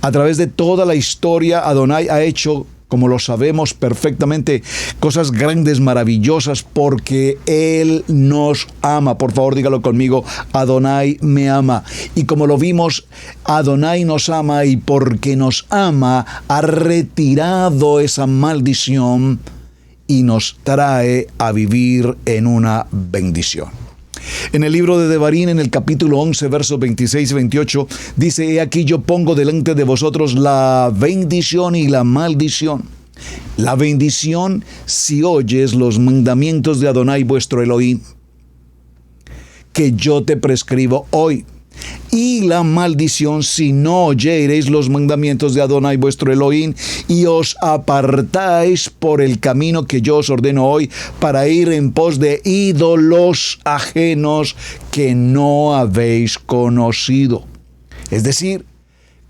A través de toda la historia, Adonai ha hecho, como lo sabemos perfectamente, cosas grandes, maravillosas, porque Él nos ama. Por favor, dígalo conmigo: Adonai me ama. Y como lo vimos, Adonai nos ama, y porque nos ama, ha retirado esa maldición y nos trae a vivir en una bendición. En el libro de Devarim, en el capítulo 11, versos 26 y 28, dice: he aquí yo pongo delante de vosotros la bendición y la maldición. La bendición si oyes los mandamientos de Adonai vuestro Elohim, que yo te prescribo hoy. Y la maldición si no oyereis los mandamientos de Adonai vuestro Elohim y os apartáis por el camino que yo os ordeno hoy para ir en pos de ídolos ajenos que no habéis conocido. Es decir,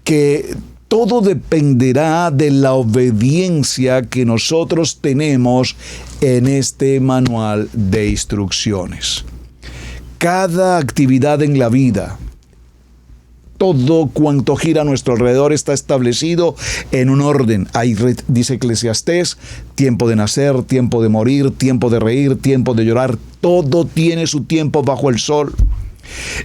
que todo dependerá de la obediencia que nosotros tenemos en este manual de instrucciones. Cada actividad en la vida, todo cuanto gira a nuestro alrededor está establecido en un orden. Ahí dice Eclesiastés: tiempo de nacer, tiempo de morir, tiempo de reír, tiempo de llorar. Todo tiene su tiempo bajo el sol.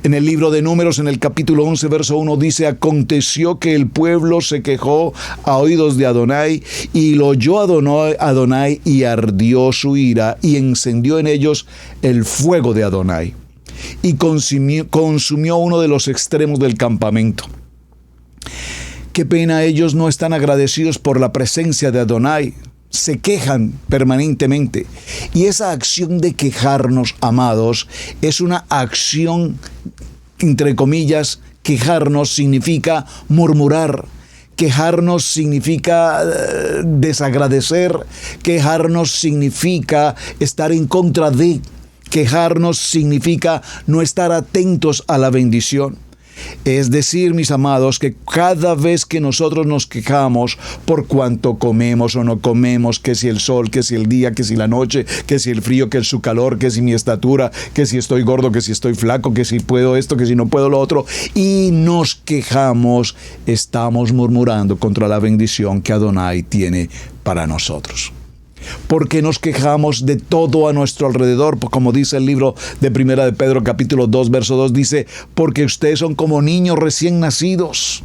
En el libro de Números, en el capítulo 11, verso 1, dice: aconteció que el pueblo se quejó a oídos de Adonai, y lo oyó Adonai, y ardió su ira, y encendió en ellos el fuego de Adonai, y consumió uno de los extremos del campamento. Qué pena, ellos no están agradecidos por la presencia de Adonai. Se quejan permanentemente. Y esa acción de quejarnos, amados, es una acción, entre comillas. Quejarnos significa murmurar. Quejarnos significa desagradecer. Quejarnos significa estar en contra de. Quejarnos significa no estar atentos a la bendición. Es decir, mis amados, que cada vez que nosotros nos quejamos por cuánto comemos o no comemos, que si el sol, que si el día, que si la noche, que si el frío, que si su calor, que si mi estatura, que si estoy gordo, que si estoy flaco, que si puedo esto, que si no puedo lo otro, y nos quejamos, estamos murmurando contra la bendición que Adonai tiene para nosotros. Porque nos quejamos de todo a nuestro alrededor, como dice el libro de Primera de Pedro, capítulo 2, verso 2, dice: porque ustedes son como niños recién nacidos,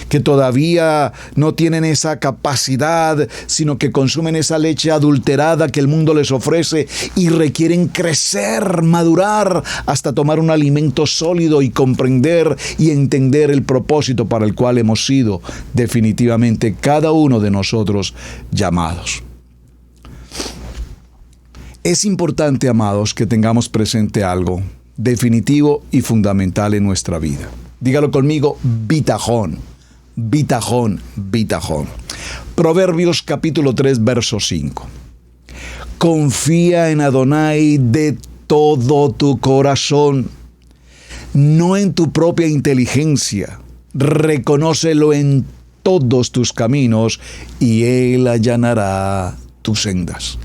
que todavía no tienen esa capacidad, sino que consumen esa leche adulterada que el mundo les ofrece, y requieren crecer, madurar, hasta tomar un alimento sólido y comprender y entender el propósito para el cual hemos sido definitivamente cada uno de nosotros llamados. Es importante, amados, que tengamos presente algo definitivo y fundamental en nuestra vida. Dígalo conmigo: bitajón, bitajón, bitajón. Proverbios capítulo 3, verso 5. Confía en Adonai de todo tu corazón, no en tu propia inteligencia. Reconócelo en todos tus caminos y Él allanará tus sendas.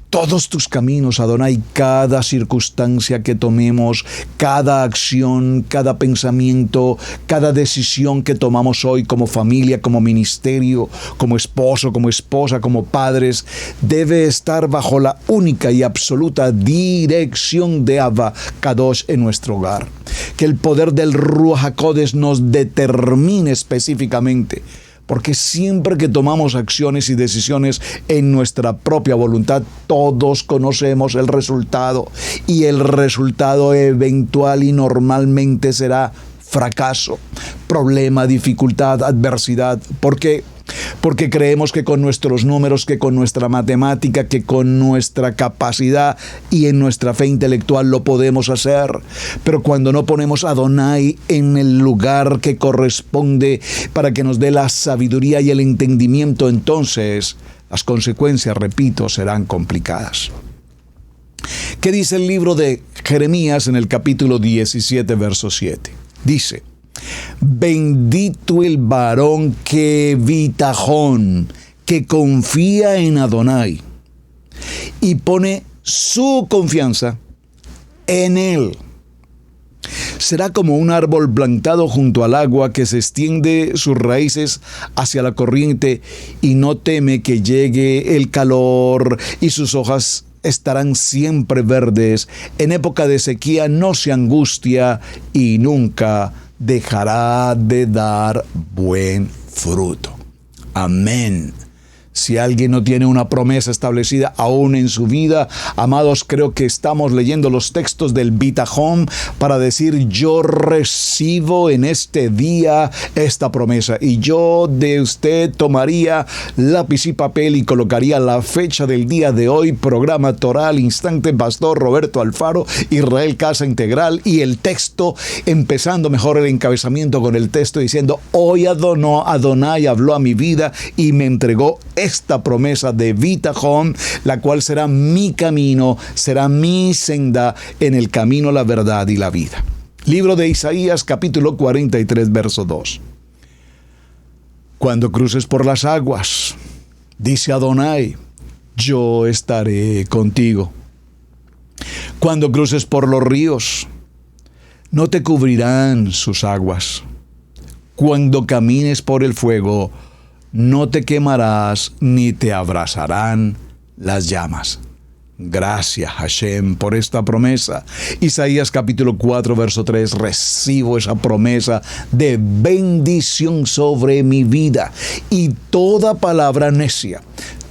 Todos tus caminos, Adonai, cada circunstancia que tomemos, cada acción, cada pensamiento, cada decisión que tomamos hoy como familia, como ministerio, como esposo, como esposa, como padres, debe estar bajo la única y absoluta dirección de Abba Kadosh en nuestro hogar. Que el poder del Ruach HaKodesh nos determine específicamente. Porque siempre que tomamos acciones y decisiones en nuestra propia voluntad, todos conocemos el resultado. Y el resultado eventual y normalmente será fracaso, problema, dificultad, adversidad. ¿Por qué? Porque creemos que con nuestros números, que con nuestra matemática, que con nuestra capacidad y en nuestra fe intelectual lo podemos hacer. Pero cuando no ponemos a Adonai en el lugar que corresponde para que nos dé la sabiduría y el entendimiento, entonces las consecuencias, repito, serán complicadas. ¿Qué dice el libro de Jeremías en el capítulo 17, verso 7? Dice: bendito el varón que bitajón, que confía en Adonai y pone su confianza en él. Será como un árbol plantado junto al agua que se extiende sus raíces hacia la corriente y no teme que llegue el calor, y sus hojas estarán siempre verdes. En época de sequía no se angustia y nunca dejará de dar buen fruto. Amén. Si alguien no tiene una promesa establecida aún en su vida, amados, creo que estamos leyendo los textos del bitajón para decir: yo recibo en este día esta promesa. Y yo de usted tomaría lápiz y papel y colocaría la fecha del día de hoy, programa Torá al Instante, Pastor Roberto Alfaro, Israel Casa Integral, y el texto, empezando mejor el encabezamiento con el texto diciendo: hoy Adonai habló a mi vida y me entregó esta promesa de bitajón, la cual será mi camino, será mi senda en el camino, la verdad y la vida. Libro de Isaías, capítulo 43, verso 2. Cuando cruces por las aguas, dice Adonai, yo estaré contigo. Cuando cruces por los ríos, no te cubrirán sus aguas. Cuando camines por el fuego, no te quemarás ni te abrazarán las llamas. Gracias, Hashem, por esta promesa. Isaías capítulo 4, verso 3. Recibo esa promesa de bendición sobre mi vida. Y toda palabra necia,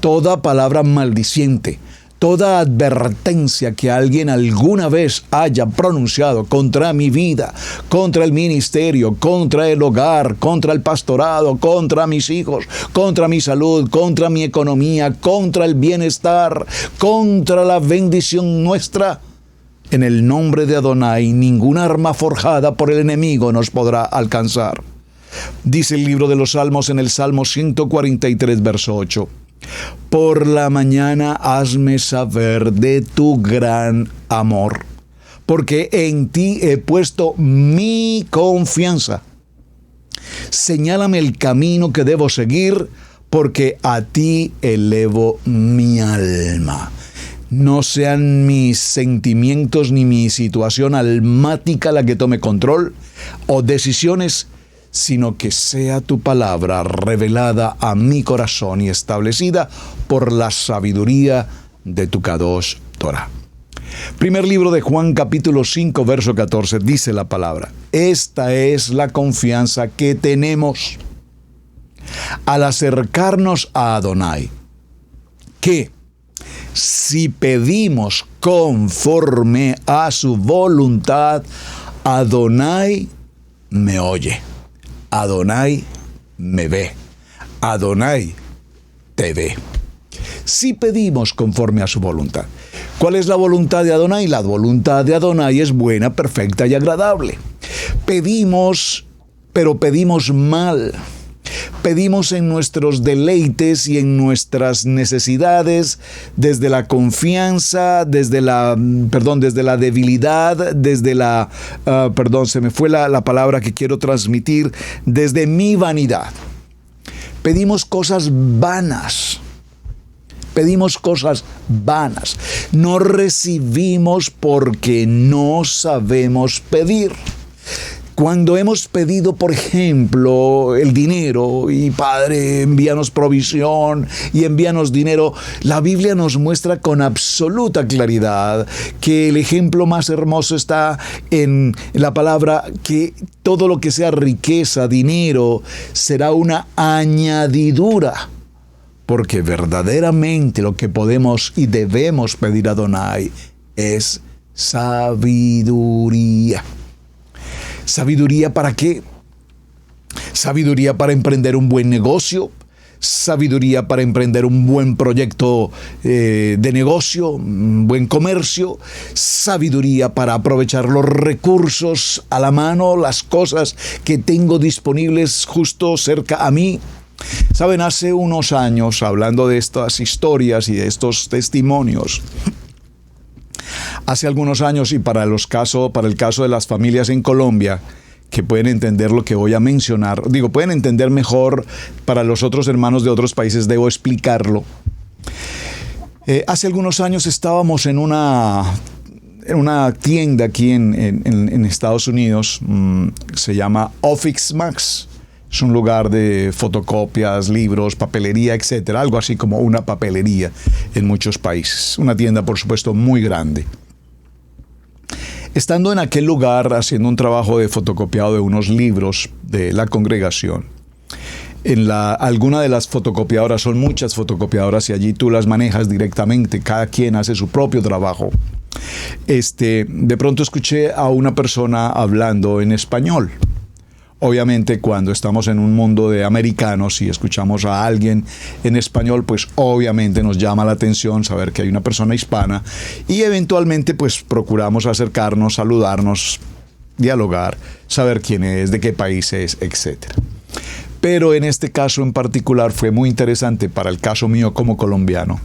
toda palabra maldiciente, toda advertencia que alguien alguna vez haya pronunciado contra mi vida, contra el ministerio, contra el hogar, contra el pastorado, contra mis hijos, contra mi salud, contra mi economía, contra el bienestar, contra la bendición nuestra, en el nombre de Adonai, ninguna arma forjada por el enemigo nos podrá alcanzar. Dice el libro de los Salmos en el Salmo 143, verso 8. Por la mañana hazme saber de tu gran amor, porque en ti he puesto mi confianza. Señálame el camino que debo seguir, porque a ti elevo mi alma. No sean mis sentimientos ni mi situación almática la que tome control o decisiones, sino que sea tu palabra revelada a mi corazón y establecida por la sabiduría de tu Kadosh Torah. Primer libro de Juan, capítulo 5, verso 14, dice la palabra: esta es la confianza que tenemos al acercarnos a Adonai, que si pedimos conforme a su voluntad, Adonai me oye. Adonai me ve. Adonai te ve. Si pedimos conforme a su voluntad. ¿Cuál es la voluntad de Adonai? La voluntad de Adonai es buena, perfecta y agradable. Pedimos, pero pedimos mal. Pedimos en nuestros deleites y en nuestras necesidades, desde la confianza, desde la debilidad, se me fue la palabra que quiero transmitir, desde mi vanidad. Pedimos cosas vanas. Pedimos cosas vanas. No recibimos porque no sabemos pedir. Cuando hemos pedido, por ejemplo, el dinero, y Padre, envíanos provisión y envíanos dinero, la Biblia nos muestra con absoluta claridad que el ejemplo más hermoso está en la palabra, que todo lo que sea riqueza, dinero, será una añadidura. Porque verdaderamente lo que podemos y debemos pedir a Adonai es sabiduría. ¿Sabiduría para qué? Sabiduría para emprender un buen negocio, sabiduría para emprender un buen proyecto de negocio, un buen comercio, sabiduría para aprovechar los recursos a la mano, las cosas que tengo disponibles justo cerca a mí. Saben, hace unos años, hablando de estas historias y de estos testimonios, hace algunos años, y para el caso de las familias en Colombia, que pueden entender lo que voy a mencionar, pueden entender mejor. Para los otros hermanos de otros países debo explicarlo. Hace algunos años estábamos en una tienda aquí en Estados Unidos, se llama Office Max. Es un lugar de fotocopias, libros, papelería, etcétera, algo así como una papelería en muchos países. Una tienda, por supuesto, muy grande. Estando en aquel lugar haciendo un trabajo de fotocopiado de unos libros de la congregación, alguna de las fotocopiadoras, son muchas fotocopiadoras y allí tú las manejas directamente, cada quien hace su propio trabajo. De pronto escuché a una persona hablando en español. Obviamente, cuando estamos en un mundo de americanos y escuchamos a alguien en español, pues obviamente nos llama la atención saber que hay una persona hispana y eventualmente pues procuramos acercarnos, saludarnos, dialogar, saber quién es, de qué país es, etc. Pero en este caso en particular fue muy interesante para el caso mío como colombiano,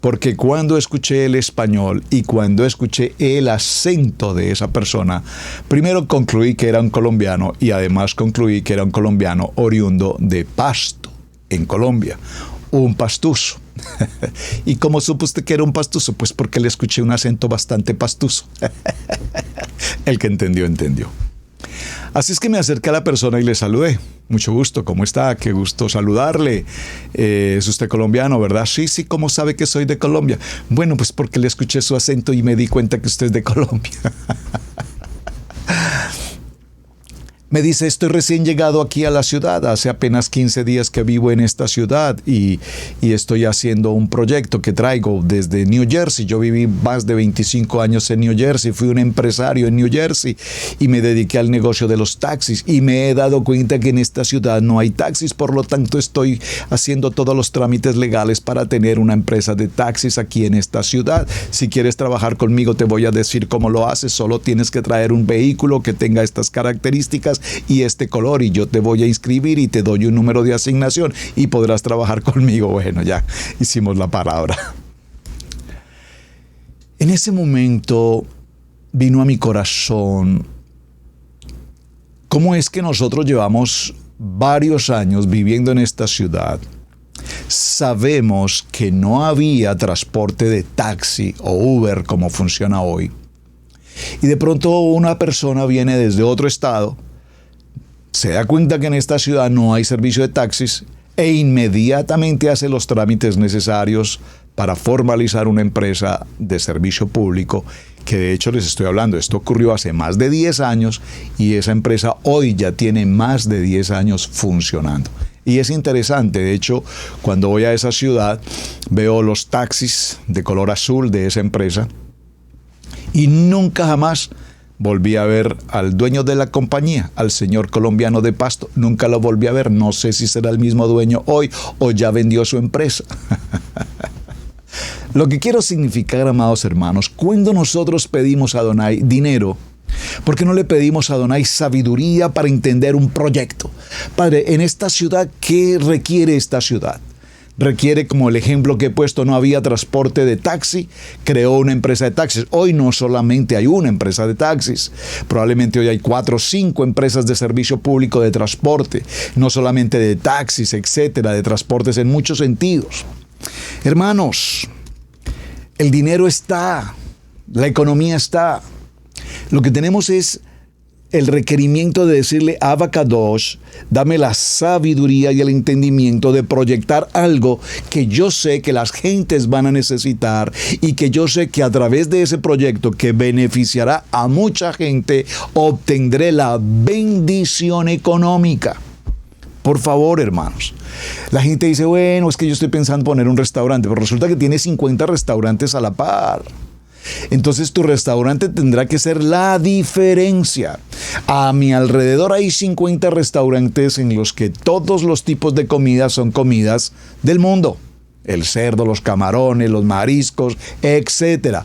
porque cuando escuché el español y cuando escuché el acento de esa persona, primero concluí que era un colombiano y además concluí que era un colombiano oriundo de Pasto, en Colombia, un pastuso. ¿Y cómo supo usted que era un pastuso? Pues porque le escuché un acento bastante pastuso. El que entendió, entendió. Así es que me acerqué a la persona y le saludé. Mucho gusto, ¿cómo está? Qué gusto saludarle. ¿Es usted colombiano, verdad? Sí, ¿cómo sabe que soy de Colombia? Bueno, pues porque le escuché su acento y me di cuenta que usted es de Colombia. Me dice, estoy recién llegado aquí a la ciudad, hace apenas 15 días que vivo en esta ciudad y estoy haciendo un proyecto que traigo desde New Jersey. Yo viví más de 25 años en New Jersey, fui un empresario en New Jersey y me dediqué al negocio de los taxis y me he dado cuenta que en esta ciudad no hay taxis, por lo tanto estoy haciendo todos los trámites legales para tener una empresa de taxis aquí en esta ciudad. Si quieres trabajar conmigo te voy a decir cómo lo haces, solo tienes que traer un vehículo que tenga estas características y este color y yo te voy a inscribir y te doy un número de asignación y podrás trabajar conmigo. Bueno, ya hicimos la palabra. En ese momento vino a mi corazón cómo es que nosotros llevamos varios años viviendo en esta ciudad. Sabemos que no había transporte de taxi o Uber como funciona hoy. Y de pronto una persona viene desde otro estado, se da cuenta que en esta ciudad no hay servicio de taxis e inmediatamente hace los trámites necesarios para formalizar una empresa de servicio público, que de hecho les estoy hablando, esto ocurrió hace más de 10 años y esa empresa hoy ya tiene más de 10 años funcionando. Y es interesante, de hecho, cuando voy a esa ciudad veo los taxis de color azul de esa empresa y nunca jamás volví a ver al dueño de la compañía, al señor colombiano de Pasto. Nunca lo volví a ver. No sé si será el mismo dueño hoy o ya vendió su empresa. Lo que quiero significar, amados hermanos, cuando nosotros pedimos a Adonai dinero, ¿por qué no le pedimos a Adonai sabiduría para entender un proyecto? Padre, en esta ciudad, ¿qué requiere esta ciudad? Requiere, como el ejemplo que he puesto, no había transporte de taxi, creó una empresa de taxis. Hoy no solamente hay una empresa de taxis, probablemente hoy hay 4 o 5 empresas de servicio público de transporte, no solamente de taxis, etcétera, de transportes en muchos sentidos. Hermanos, el dinero está, la economía está. Lo que tenemos es el requerimiento de decirle a Abba Kadosh, dame la sabiduría y el entendimiento de proyectar algo que yo sé que las gentes van a necesitar y que yo sé que a través de ese proyecto que beneficiará a mucha gente, obtendré la bendición económica. Por favor, hermanos. La gente dice, bueno, es que yo estoy pensando en poner un restaurante, pero resulta que tiene 50 restaurantes a la par. Entonces tu restaurante tendrá que ser la diferencia. A mi alrededor hay 50 restaurantes en los que todos los tipos de comidas son comidas del mundo. El cerdo, los camarones, los mariscos, etc.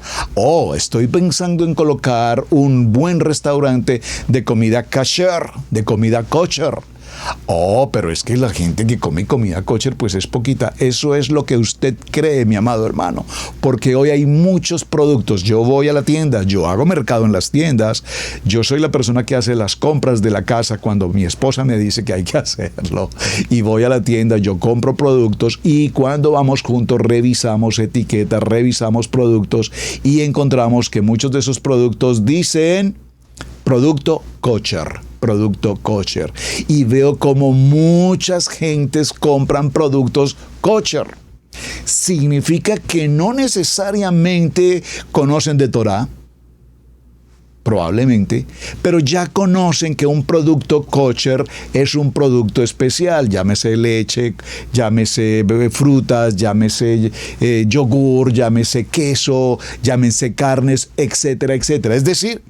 Estoy pensando en colocar un buen restaurante de comida kasher, de comida kosher. Pero es que la gente que come comida kosher pues es poquita. Eso es lo que usted cree, mi amado hermano, porque hoy hay muchos productos. Yo voy a la tienda, yo hago mercado en las tiendas, yo soy la persona que hace las compras de la casa cuando mi esposa me dice que hay que hacerlo, y voy a la tienda, yo compro productos, y cuando vamos juntos revisamos etiquetas, revisamos productos, y encontramos que muchos de esos productos dicen producto kosher. Y veo como muchas gentes compran productos kosher. Significa que no necesariamente conocen de Torah, probablemente, pero ya conocen que un producto kosher es un producto especial, llámese leche, llámese frutas, llámese yogur, llámese queso, llámese carnes, etcétera, etcétera. Es decir,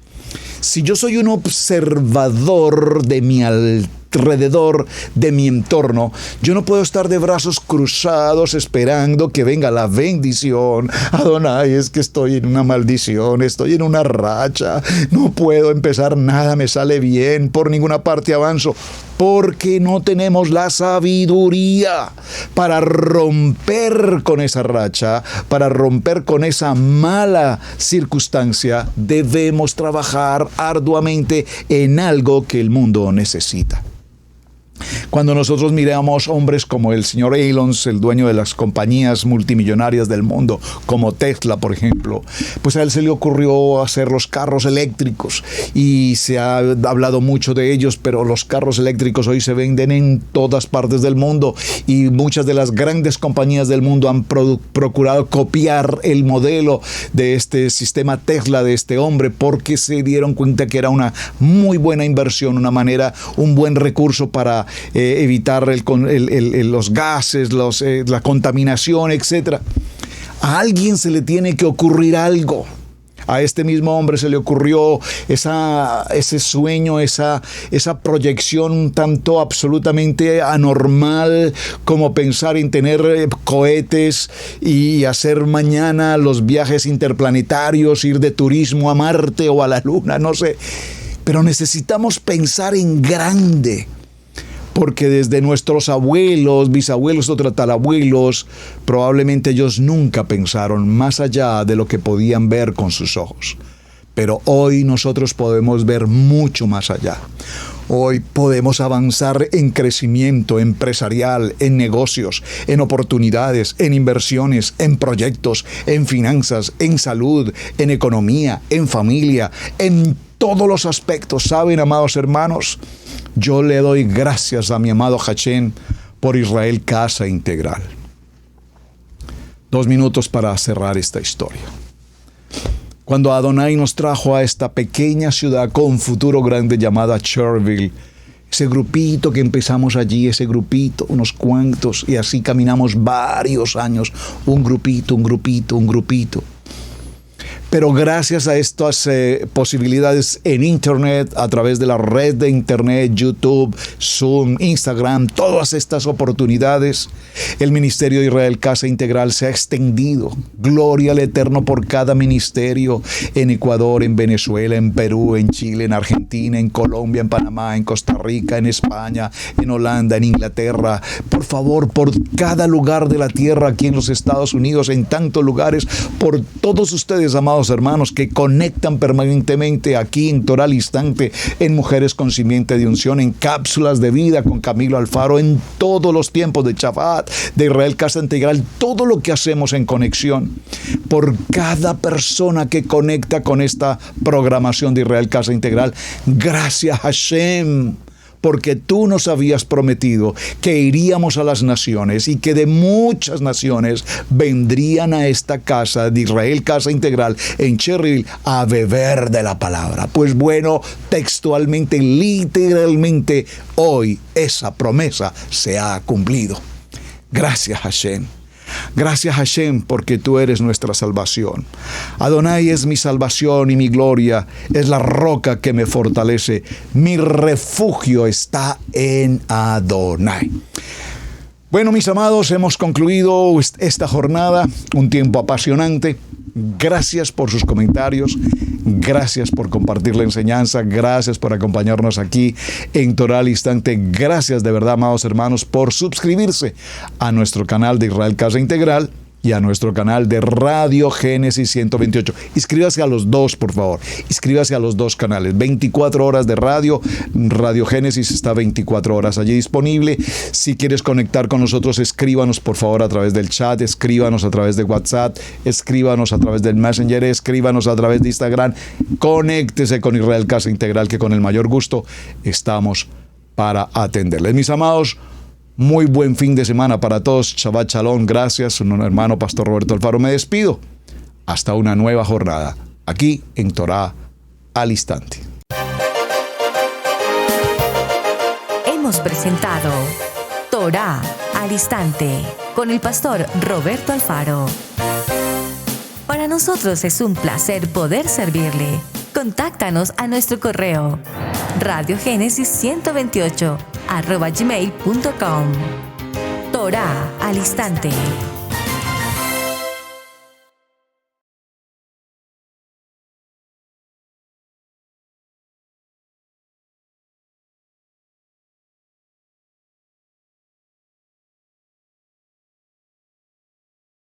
si yo soy un observador de mi alrededor, de mi entorno, yo no puedo estar de brazos cruzados esperando que venga la bendición. Adonai, es que estoy en una maldición, estoy en una racha, no puedo empezar nada, me sale bien, por ninguna parte avanzo, porque no tenemos la sabiduría para romper con esa racha, para romper con esa mala circunstancia. Debemos trabajar arduamente en algo que el mundo necesita. Cuando nosotros miramos hombres como el señor Elon, el dueño de las compañías multimillonarias del mundo, como Tesla, por ejemplo, pues a él se le ocurrió hacer los carros eléctricos, y se ha hablado mucho de ellos, pero los carros eléctricos hoy se venden en todas partes del mundo, y muchas de las grandes compañías del mundo han procurado copiar el modelo de este sistema Tesla de este hombre, porque se dieron cuenta que era una muy buena inversión, un buen recurso para evitar los gases, la contaminación, etc. A alguien se le tiene que ocurrir algo. A este mismo hombre se le ocurrió ese sueño, esa proyección un tanto absolutamente anormal, como pensar en tener cohetes y hacer mañana los viajes interplanetarios, ir de turismo a Marte o a la Luna, no sé. Pero necesitamos pensar en grande, porque desde nuestros abuelos, bisabuelos o tatarabuelos, probablemente ellos nunca pensaron más allá de lo que podían ver con sus ojos. Pero hoy nosotros podemos ver mucho más allá. Hoy podemos avanzar en crecimiento empresarial, en negocios, en oportunidades, en inversiones, en proyectos, en finanzas, en salud, en economía, en familia, en todos los aspectos. ¿Saben, amados hermanos? Yo le doy gracias a mi amado Hashem por Israel Casa Integral. 2 minutos para cerrar esta historia. Cuando Adonai nos trajo a esta pequeña ciudad con futuro grande llamada Cherville, ese grupito que empezamos allí, ese grupito, unos cuantos, y así caminamos varios años, un grupito. Pero gracias a estas posibilidades en Internet, a través de la red de Internet, YouTube, Zoom, Instagram, todas estas oportunidades, el Ministerio de Israel Casa Integral se ha extendido. Gloria al Eterno por cada ministerio en Ecuador, en Venezuela, en Perú, en Chile, en Argentina, en Colombia, en Panamá, en Costa Rica, en España, en Holanda, en Inglaterra. Por favor, por cada lugar de la tierra, aquí en los Estados Unidos, en tantos lugares, por todos ustedes, amados hermanos, que conectan permanentemente aquí en Torah al Instante, en Mujeres con Simiente de Unción, en Cápsulas de Vida con Camilo Alfaro, en todos los tiempos de Shabbat, de Israel Casa Integral, todo lo que hacemos en conexión, por cada persona que conecta con esta programación de Israel Casa Integral. Gracias, Hashem, porque tú nos habías prometido que iríamos a las naciones y que de muchas naciones vendrían a esta casa de Israel Casa Integral en Cherville a beber de la palabra. Pues bueno, textualmente, literalmente, hoy esa promesa se ha cumplido. Gracias, Hashem. Gracias Hashem porque tú eres nuestra salvación. Adonai es mi salvación y mi gloria, es la roca que me fortalece. Mi refugio está en Adonai. Bueno, mis amados, hemos concluido esta jornada, un tiempo apasionante. Gracias por sus comentarios, gracias por compartir la enseñanza, gracias por acompañarnos aquí en Torah al Instante. Gracias de verdad, amados hermanos, por suscribirse a nuestro canal de Israel Casa Integral y a nuestro canal de Radio Génesis 128. Inscríbase a los dos, por favor. Inscríbase a los dos canales. 24 horas de radio. Radio Génesis está 24 horas allí disponible. Si quieres conectar con nosotros, escríbanos, por favor, a través del chat. Escríbanos a través de WhatsApp. Escríbanos a través del Messenger. Escríbanos a través de Instagram. Conéctese con Israel Casa Integral, que con el mayor gusto estamos para atenderles. Mis amados, muy buen fin de semana para todos. Shabbat Shalom. Gracias, un hermano Pastor Roberto Alfaro. Me despido. Hasta una nueva jornada aquí en Torah al Instante. Hemos presentado Torah al Instante con el Pastor Roberto Alfaro. Para nosotros es un placer poder servirle. Contáctanos a nuestro correo radiogenesis128@gmail.com. Torah al Instante.